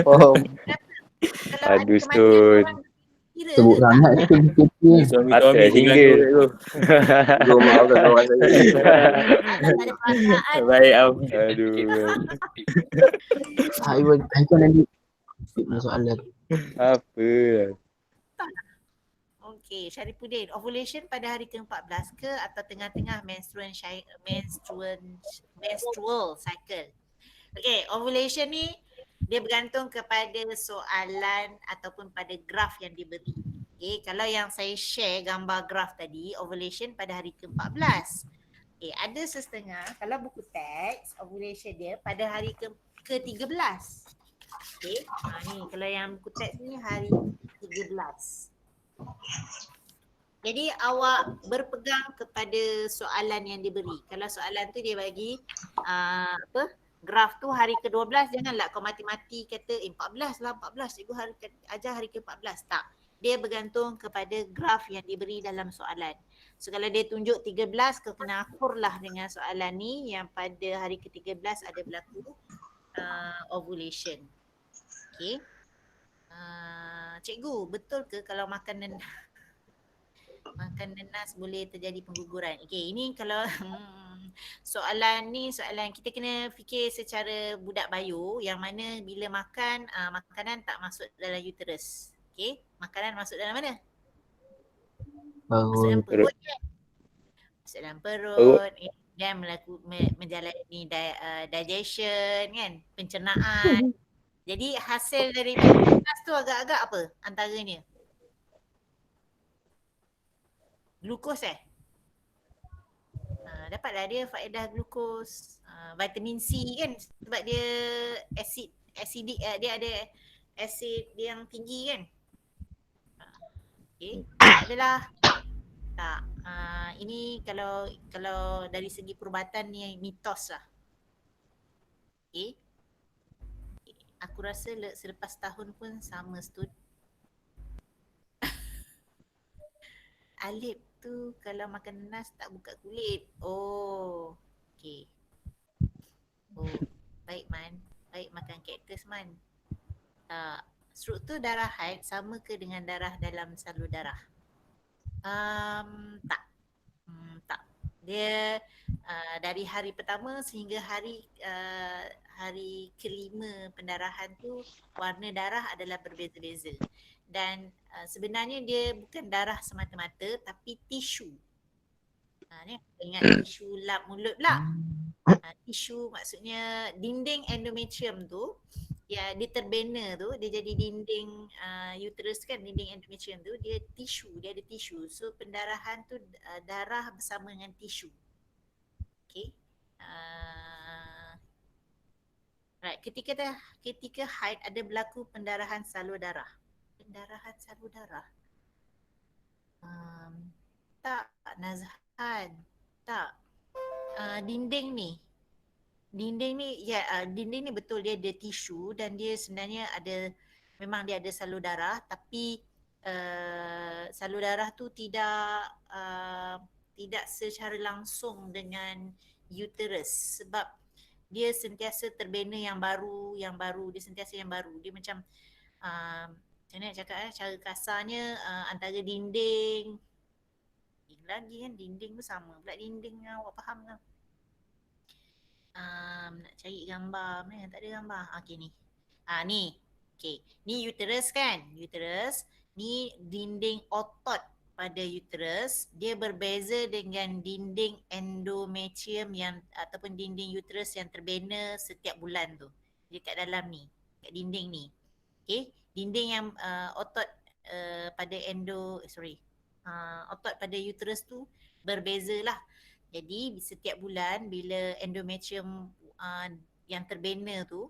Oh, kalau ada Aduh, kematian Stun. orang kira Sebut ke tak? sangat tu kita. Apa single? Go maafkan kawan saya. Tak ada perasaan. Baik, Am. Aduh. Iwan nanti soalan. Apa? Okey, Syarifudin, ovulation pada hari ke-14 ke atau tengah-tengah menstrual cycle? Okey, ovulation ni dia bergantung kepada soalan ataupun pada graf yang diberi. Okey, kalau yang saya share gambar graf tadi, ovulation pada hari ke-14. Okey, ada setengah kalau buku teks, ovulation dia pada hari ke-13. Okey, ni kalau yang buku teks ni hari 13. Jadi awak berpegang kepada soalan yang diberi. Kalau soalan tu dia bagi graf tu hari ke-12, janganlah kau mati-mati kata 14 lah 14 cikgu ajar hari ke-14. Tak. Dia bergantung kepada graf yang diberi dalam soalan. So kalau dia tunjuk 13, kau kena akurlah dengan soalan ni yang pada hari ke-13 ada berlaku ovulation. Okay. Cikgu, betul ke kalau makan nenas boleh terjadi pengguguran? Okey, ini kalau soalan kita kena fikir secara budak bayu yang mana bila makan makanan tak masuk dalam uterus. Okey, makanan masuk dalam mana? Masuk dalam perut kan? Masuk dalam perut. Dan menjalani digestion kan, pencernaan. Jadi hasil dari nenas tu agak-agak apa antaranya? Glukos dapatlah dia faedah glukos, vitamin C kan sebab dia acidic, dia ada asid yang tinggi kan. Okey, tak adalah. Tak. Ini kalau dari segi perubatan ni mitos lah. Okey. Aku rasa selepas tahun pun sama Stud. Alip tu kalau makan nanas tak buka kulit. Oh, okey. Oh, baik Man. Baik makan kaktus Man. Struktur darah haid sama ke dengan darah dalam salur darah? Tak. Tak. Dia dari hari pertama sehingga hari kelima pendarahan tu warna darah adalah berbeza-beza. Dan sebenarnya dia bukan darah semata-mata tapi tisu. Ni ingat tisu lap mulut pula. Tisu maksudnya dinding endometrium tu ya dia terbena tu, dia jadi dinding uterus kan, dinding endometrium tu dia tisu, dia ada tisu. So pendarahan tu darah bersama dengan tisu. Okay. Right, ketika haid ada berlaku pendarahan salur darah. Pendarahan salur darah. Tak, Nazhan. Tak. Dinding ni betul dia ada tisu dan dia sebenarnya memang dia ada salur darah tapi salur darah tu tidak secara langsung dengan uterus sebab dia sentiasa terbena yang baru, dia sentiasa yang baru. Dia macam macam mana nak cakap cara kasarnya antara dinding lagi kan, dinding tu sama pula dinding awak faham kan? Nak cari gambar, mana tak ada gambar. Okey ni. Ni. Okay, ni uterus kan? Uterus, ni dinding otot pada uterus. Dia berbeza dengan dinding endometrium yang ataupun dinding uterus yang terbina setiap bulan tu. Dia kat dalam ni, kat dinding ni. Okay, dinding yang otot pada otot pada uterus tu berbeza lah. Jadi setiap bulan bila endometrium yang terbina tu,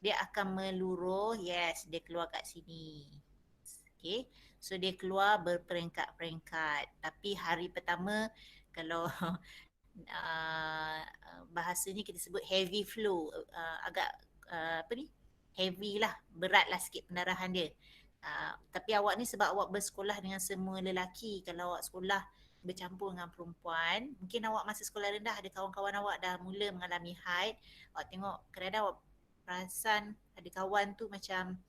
dia akan meluruh, yes, dia keluar kat sini. Okay, so dia keluar berperingkat-peringkat. Tapi hari pertama kalau bahasanya kita sebut heavy flow, agak heavy lah, berat lah sikit pendarahan dia. Tapi awak ni sebab awak bersekolah dengan semua lelaki, kalau awak sekolah bercampur dengan perempuan, mungkin awak masa sekolah rendah ada kawan-kawan awak dah mula mengalami haid, awak tengok kadang-kadang awak perasan ada kawan tu macam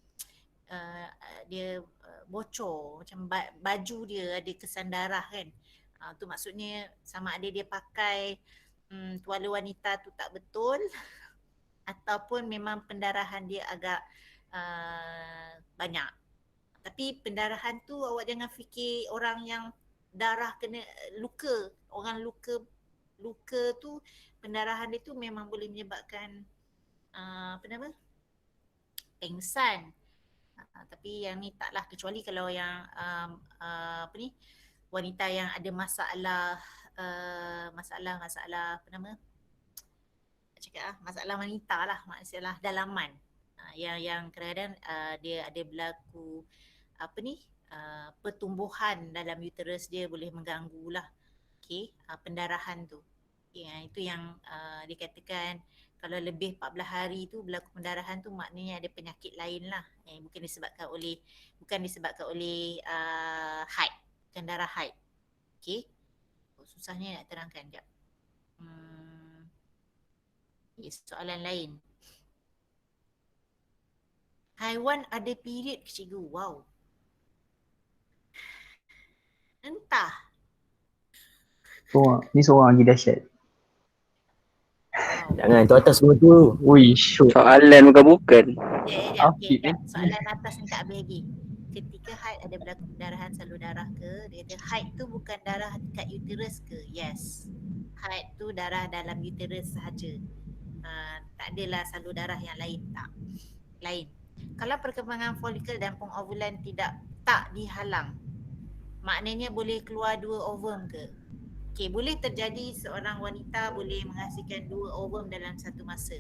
dia bocor, macam baju dia ada kesan darah kan. Tu maksudnya sama ada dia pakai tuala wanita tu tak betul ataupun memang pendarahan dia agak banyak. Tapi pendarahan tu awak jangan fikir orang yang darah kena luka. Orang luka tu pendarahan dia tu memang boleh menyebabkan pengsan. Tapi yang ni taklah, kecuali kalau yang wanita yang ada masalah masalah wanita lah, masalah dalaman. Yang kadang-kadang dia ada berlaku pertumbuhan dalam uterus dia boleh mengganggu lah. Okay, pendarahan tu. Okay, itu yang dikatakan kalau lebih 14 hari tu berlaku pendarahan tu maknanya ada penyakit lain lah. Bukan disebabkan oleh haid, bukan darah haid. Okay, susahnya nak terangkan sekejap. Soalan lain. Haiwan ada period ke cikgu? Wow. Entah. Ni seorang lagi dahsyat. Jangan, tu atas semua tu. Ui, syuk. Soalan bukan-bukan. Sekejap. Soalan atas ni tak habis lagi. Ketika haid ada berlaku pendarahan salur darah ke? Dia kata haid tu bukan darah dekat uterus ke? Yes. Haid tu darah dalam uterus sahaja. Tak adalah salur darah yang lain, tak. Lain. Kalau perkembangan folikel dan pung ovulan tak dihalang, maknanya boleh keluar 2 ovum ke? Okay, boleh terjadi seorang wanita boleh menghasilkan 2 ovum dalam satu masa.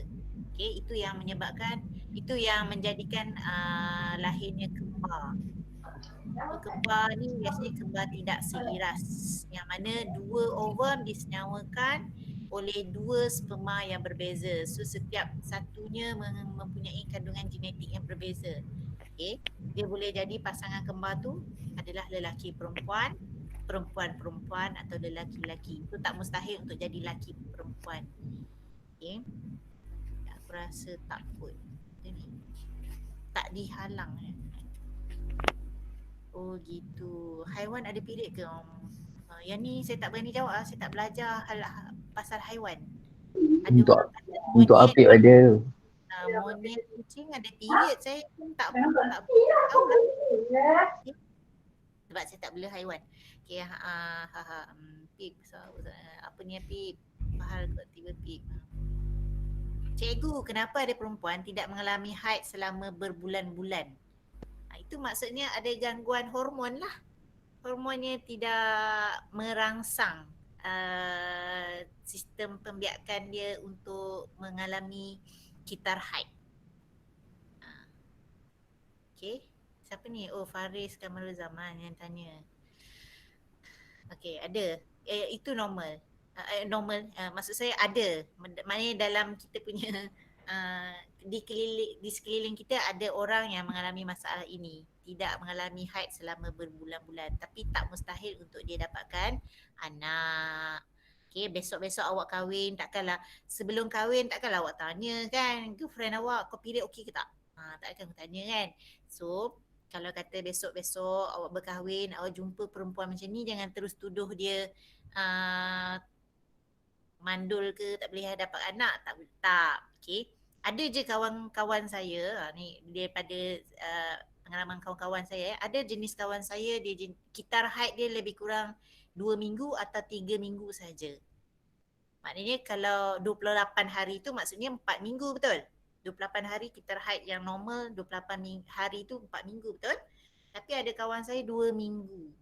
Okay, itu yang menjadikan lahirnya kembar. Kembar ni biasanya kembar tidak seiras, yang mana 2 ovum disenyawakan oleh 2 sperma yang berbeza. So setiap satunya mempunyai kandungan genetik yang berbeza. Okay, dia boleh jadi pasangan kembar tu adalah lelaki perempuan, perempuan atau lelaki-lelaki. Itu tak mustahil untuk jadi lelaki perempuan. Okay, aku rasa tak kot. Jadi tak dihalang. Oh gitu. Haiwan ada period ke? Yang ni saya tak berani jawab. Saya tak belajar pasal haiwan. Untuk apik ada. Monyet, kucing ada period. Saya pun tak tahu lah. Okay. Sebab saya tak bela haiwan. Okay, Pip, apa ni Pip? Fahal kot tiba Pip. Cikgu, kenapa ada perempuan tidak mengalami haid selama berbulan-bulan? Itu maksudnya ada gangguan hormon lah. Hormonnya tidak merangsang sistem pembiakan dia untuk mengalami kitar haid. Okay, siapa ni? Oh, Faris Kamarul Zaman yang tanya. Okay, ada. Itu normal. Maksud saya ada. Maknanya dalam kita punya di sekeliling kita ada orang yang mengalami masalah ini, tidak mengalami haid selama berbulan-bulan, tapi tak mustahil untuk dia dapatkan anak. Okay, besok-besok awak kahwin, sebelum kahwin takkanlah awak tanya kan, girlfriend awak kau period okey ke tak? Tak akan tanya kan. So kalau kata besok-besok awak berkahwin, awak jumpa perempuan macam ni, jangan terus tuduh dia mandul ke, tak boleh dapat anak, tak. Okay, ada je kawan-kawan saya, ni daripada pengalaman kawan-kawan saya, ada jenis kawan saya dia kitar haid dia lebih kurang 2 minggu atau 3 minggu saja. Maknanya kalau 28 hari tu maksudnya 4 minggu, betul? 28 hari kitar haid yang normal, 28 hari tu 4 minggu, betul? Tapi ada kawan saya 2 minggu.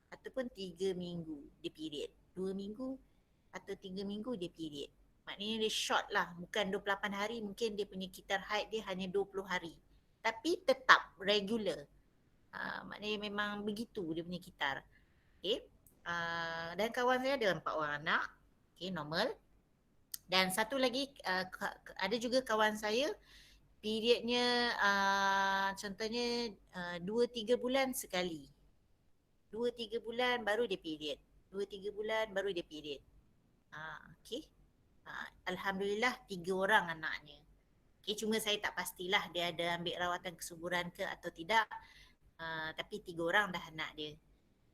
Ataupun 3 minggu dia period. 2 minggu atau 3 minggu dia period. Maknanya dia short lah. Bukan 28 hari, mungkin dia punya kitar haid dia hanya 20 hari. Tapi tetap regular. Maknanya memang begitu dia punya kitar. Okay. Dan kawan saya ada 4 orang anak. Okay, normal. Dan satu lagi, ada juga kawan saya, periodnya contohnya 2-3 bulan sekali. 2-3 bulan baru dia period. 2-3 bulan baru dia period. Okay. Alhamdulillah 3 orang anaknya. Okay, cuma saya tak pastilah dia ada ambil rawatan kesuburan ke atau tidak. Tapi 3 orang dah anak dia.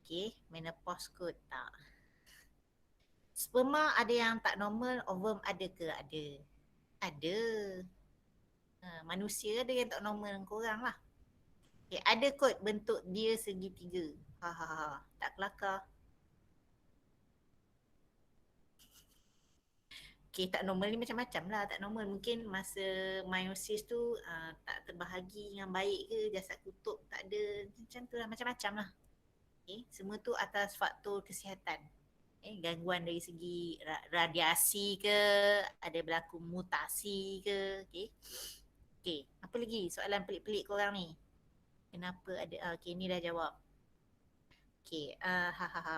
Okay, menopause kot tak. Sperma ada yang tak normal, ovum ada ke? Ada. Ada. Manusia ada yang tak normal dengan korang lah. Okay, ada kot bentuk dia segitiga. Tak kelakar. Okay, tak normal ni macam-macam lah. Tak normal mungkin masa meiosis tu tak terbahagi dengan baik ke, jasad kutub tak ada, macam tu lah, macam-macam lah. Okay, semua tu atas faktor kesihatan. Gangguan dari segi radiasi ke, ada berlaku mutasi ke. Okay, apa lagi soalan pelik-pelik korang ni? Kenapa ada, okay ni dah jawab. Okay,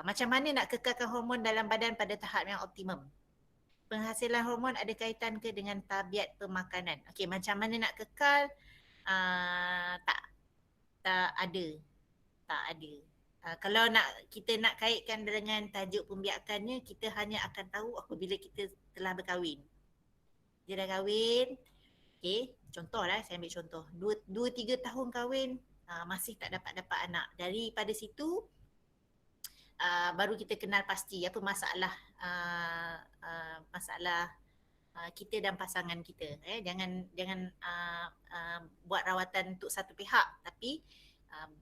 macam mana nak kekalkan hormon dalam badan pada tahap yang optimum? Penghasilan hormon ada kaitan ke dengan tabiat pemakanan? Okay, macam mana nak kekal? Tak ada. Tak ada. Kalau kita nak kaitkan dengan tajuk pembiakannya, kita hanya akan tahu apabila kita telah berkahwin. Dia dah kahwin, okay, contoh lah, saya ambil contoh. 2-3 tahun kahwin, masih tak dapat anak. Daripada situ, baru kita kenal pasti apa masalah kita dan pasangan kita. Jangan buat rawatan untuk satu pihak, tapi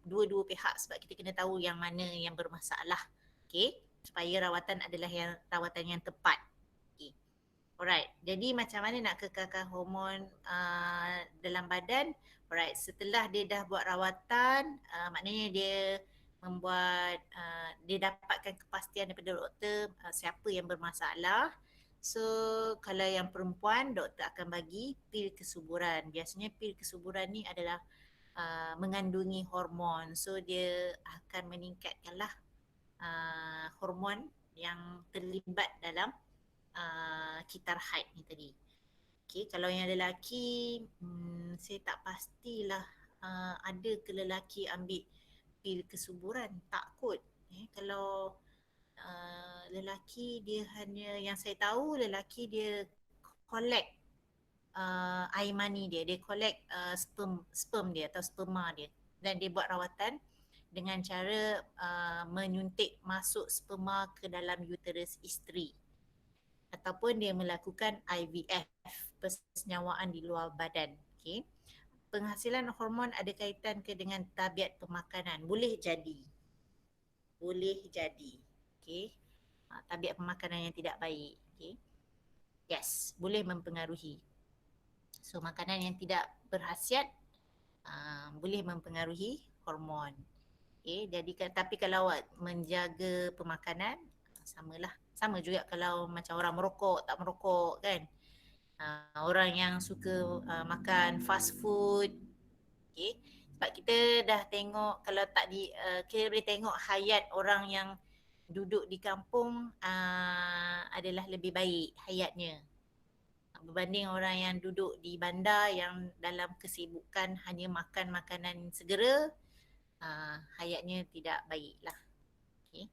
dua-dua pihak, sebab kita kena tahu yang mana yang bermasalah. Okay, supaya rawatan adalah rawatan yang tepat. Okay. Alright, jadi macam mana nak kekalkan hormon dalam badan? Alright, setelah dia dah buat rawatan, maknanya dia membuat, dia dapatkan kepastian daripada doktor siapa yang bermasalah. So kalau yang perempuan, doktor akan bagi pil kesuburan. Biasanya pil kesuburan ni adalah mengandungi hormon. So dia akan meningkatkanlah hormon yang terlibat dalam kitar haid ni tadi. Okay, kalau yang lelaki, saya tak pastilah ada ke lelaki ambil pil kesuburan. Tak kot. Kalau lelaki dia hanya, yang saya tahu lelaki dia collect air mani dia collect sperm dia atau sperma dia, dan dia buat rawatan dengan cara menyuntik masuk sperma ke dalam uterus isteri, ataupun dia melakukan IVF, persenyawaan di luar badan. Okay. Penghasilan hormon ada kaitan ke dengan tabiat pemakanan? Boleh jadi. Okay. Tabiat pemakanan yang tidak baik. Okay. Yes, boleh mempengaruhi. So makanan yang tidak berkhasiat boleh mempengaruhi hormon. Okay, jadi tapi kalau menjaga pemakanan, sama juga kalau macam orang merokok, tak merokok kan. Orang yang suka makan fast food. Okay, sebab kita dah tengok, kalau tak kita boleh tengok hayat orang yang duduk di kampung adalah lebih baik hayatnya berbanding orang yang duduk di bandar yang dalam kesibukan hanya makan makanan segera, hayatnya tidak baik lah. Okay.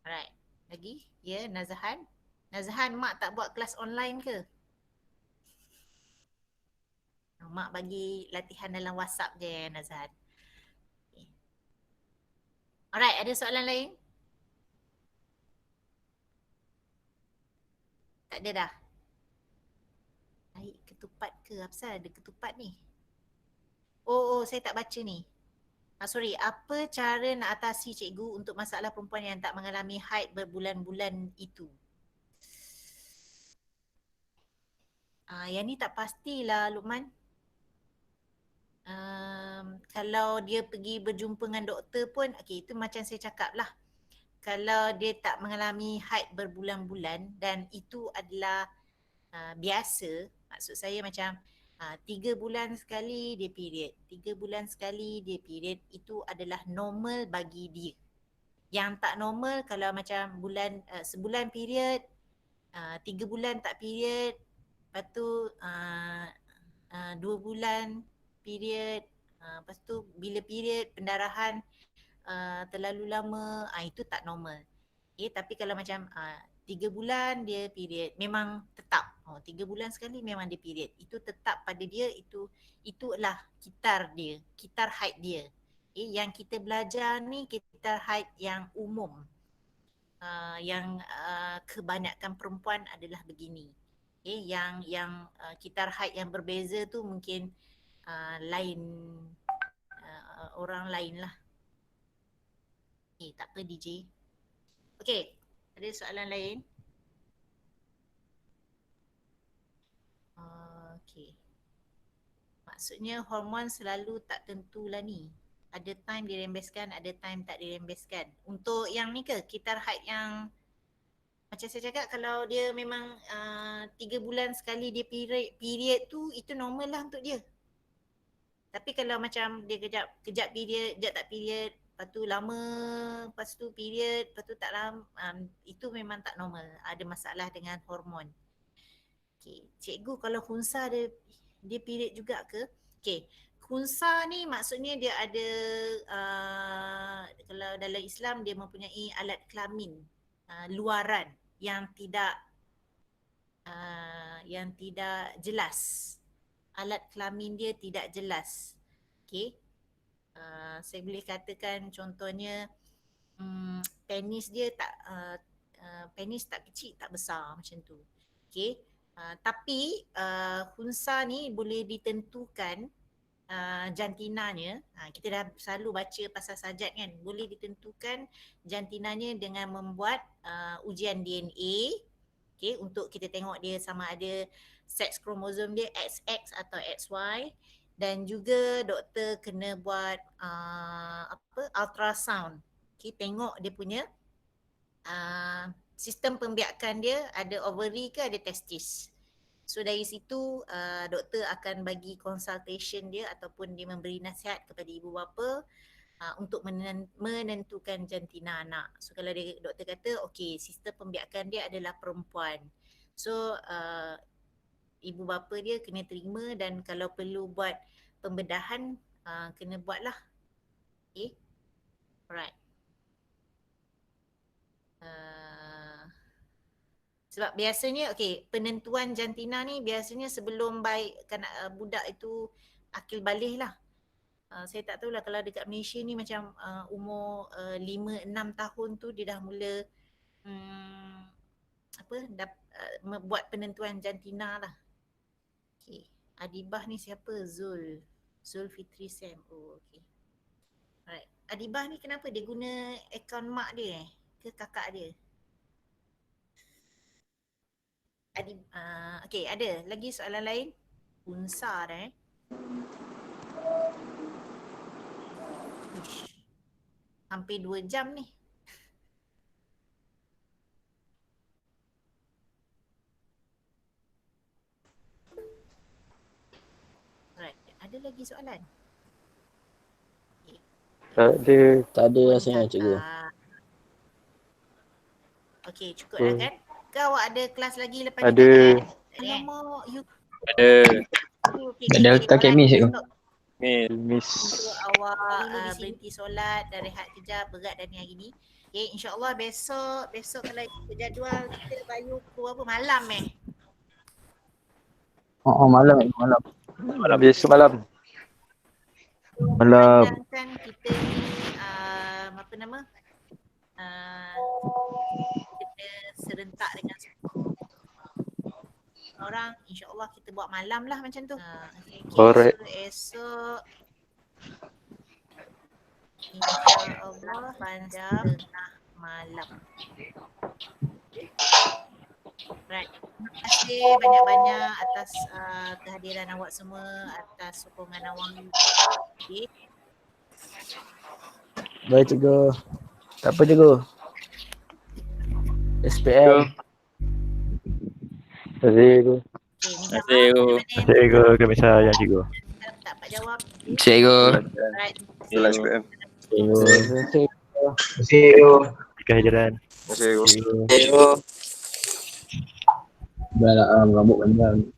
Alright. Lagi? Ya, Nazahan. Nazahan, mak tak buat kelas online ke? Mak bagi latihan dalam WhatsApp je, Nazahan. Okay. Alright, ada soalan lain? Tak ada dah? Baik ke ketupat ke? Apa ada ketupat ni? Oh, saya tak baca ni. Sorry, apa cara nak atasi cikgu untuk masalah perempuan yang tak mengalami haid berbulan-bulan itu? Yang ni tak pastilah Luqman. Kalau dia pergi berjumpa dengan doktor pun, okay, itu macam saya cakap lah. Kalau dia tak mengalami haid berbulan-bulan dan itu adalah biasa, maksud saya macam 3 bulan sekali dia period, 3 bulan sekali dia period, itu adalah normal bagi dia. Yang tak normal kalau macam sebulan period, 3 bulan tak period, lepas tu 2 bulan period, lepas tu bila period pendarahan terlalu lama, itu tak normal. Tapi kalau macam 3 bulan dia period, memang tetap 3 bulan sekali memang dia period, itu tetap pada dia, itulah kitar dia, kitar haid dia. Yang kita belajar ni kitar haid yang umum, yang kebanyakan perempuan adalah begini. Yang kitar haid yang berbeza tu mungkin lain, orang lain lah. Tak apa DJ. Okay, ada soalan lain? Okay. Maksudnya hormon selalu tak tentulah ni. Ada time dirembeskan, ada time tak dirembeskan. Untuk yang ni ke, kitar haid yang macam saya cakap, kalau dia memang 3 bulan sekali dia period tu, itu normal lah untuk dia. Tapi kalau macam dia kejap period, kejap tak period, lepas tu lama, lepas tu period, lepas tu tak lama, itu memang tak normal. Ada masalah dengan hormon. Okay. Cikgu, kalau khunsa dia period juga ke? Okay. Khunsa ni maksudnya dia ada, kalau dalam Islam dia mempunyai alat kelamin luaran yang tidak jelas. Alat kelamin dia tidak jelas. Okay. Saya boleh katakan contohnya penis dia penis tak kecil, tak besar macam tu. Okay. Tapi khunsa ni boleh ditentukan jantinanya. Kita dah selalu baca pasal sajat kan, boleh ditentukan jantinanya dengan membuat ujian DNA, okay, untuk kita tengok dia sama ada seks kromosom dia XX atau XY. Dan juga doktor kena buat ultrasound, okay, tengok dia punya sistem pembiakan dia, ada ovary ke ada testis. So dari situ doktor akan bagi consultation dia ataupun dia memberi nasihat kepada ibu bapa untuk menentukan jantina anak. So kalau doktor kata okey, sistem pembiakan dia adalah perempuan, so ibu bapa dia kena terima, dan kalau perlu buat pembedahan kena buatlah. Okay. Alright. Sebab biasanya penentuan jantina ni biasanya sebelum budak itu akil baligh lah. Saya tak tahulah kalau dekat Malaysia ni macam umur 5-6 tahun tu dia dah mula buat penentuan jantina lah. Okay. Adibah ni siapa? Zulfitri Sam. Oh, okay. Alright. Adibah ni kenapa dia guna akaun mak dia ke kakak dia? Okay, ada lagi soalan lain? Unsa dah hampir 2 jam ni. Alright, ada lagi soalan? Tak ada rasanya cikgu. Okay, cukup dah kan? Ke awak ada kelas lagi lepas Ada. ni? Alamak, you Ada. Ada target miss cikgu. Miss. untuk awak berhenti solat dan rehat kejap, berat dan hari ni. Okay, insyaAllah besok kalau ikut jadual kita bayu pukul apa malam Malam. Besok malam. Sedangkan kita ni kita serentak dengan orang, insyaAllah kita buat malam lah macam tu. Okay. Alright. So esok insyaAllah pada tengah malam. Right. Terima kasih banyak-banyak atas kehadiran awak semua, atas sokongan awak. Okay. Baik cikgu. Tak apa cikgu. SPM. Terima kasih cikgu. Okay, minta maaf. Cikgu, kami sayang cikgu. Tak dapat jawab. Cikgu. Right. Jelas SPM. Cikgu. See you. Jika hijran. Terima kasih. Cikgu. Dah lah rambut panjang.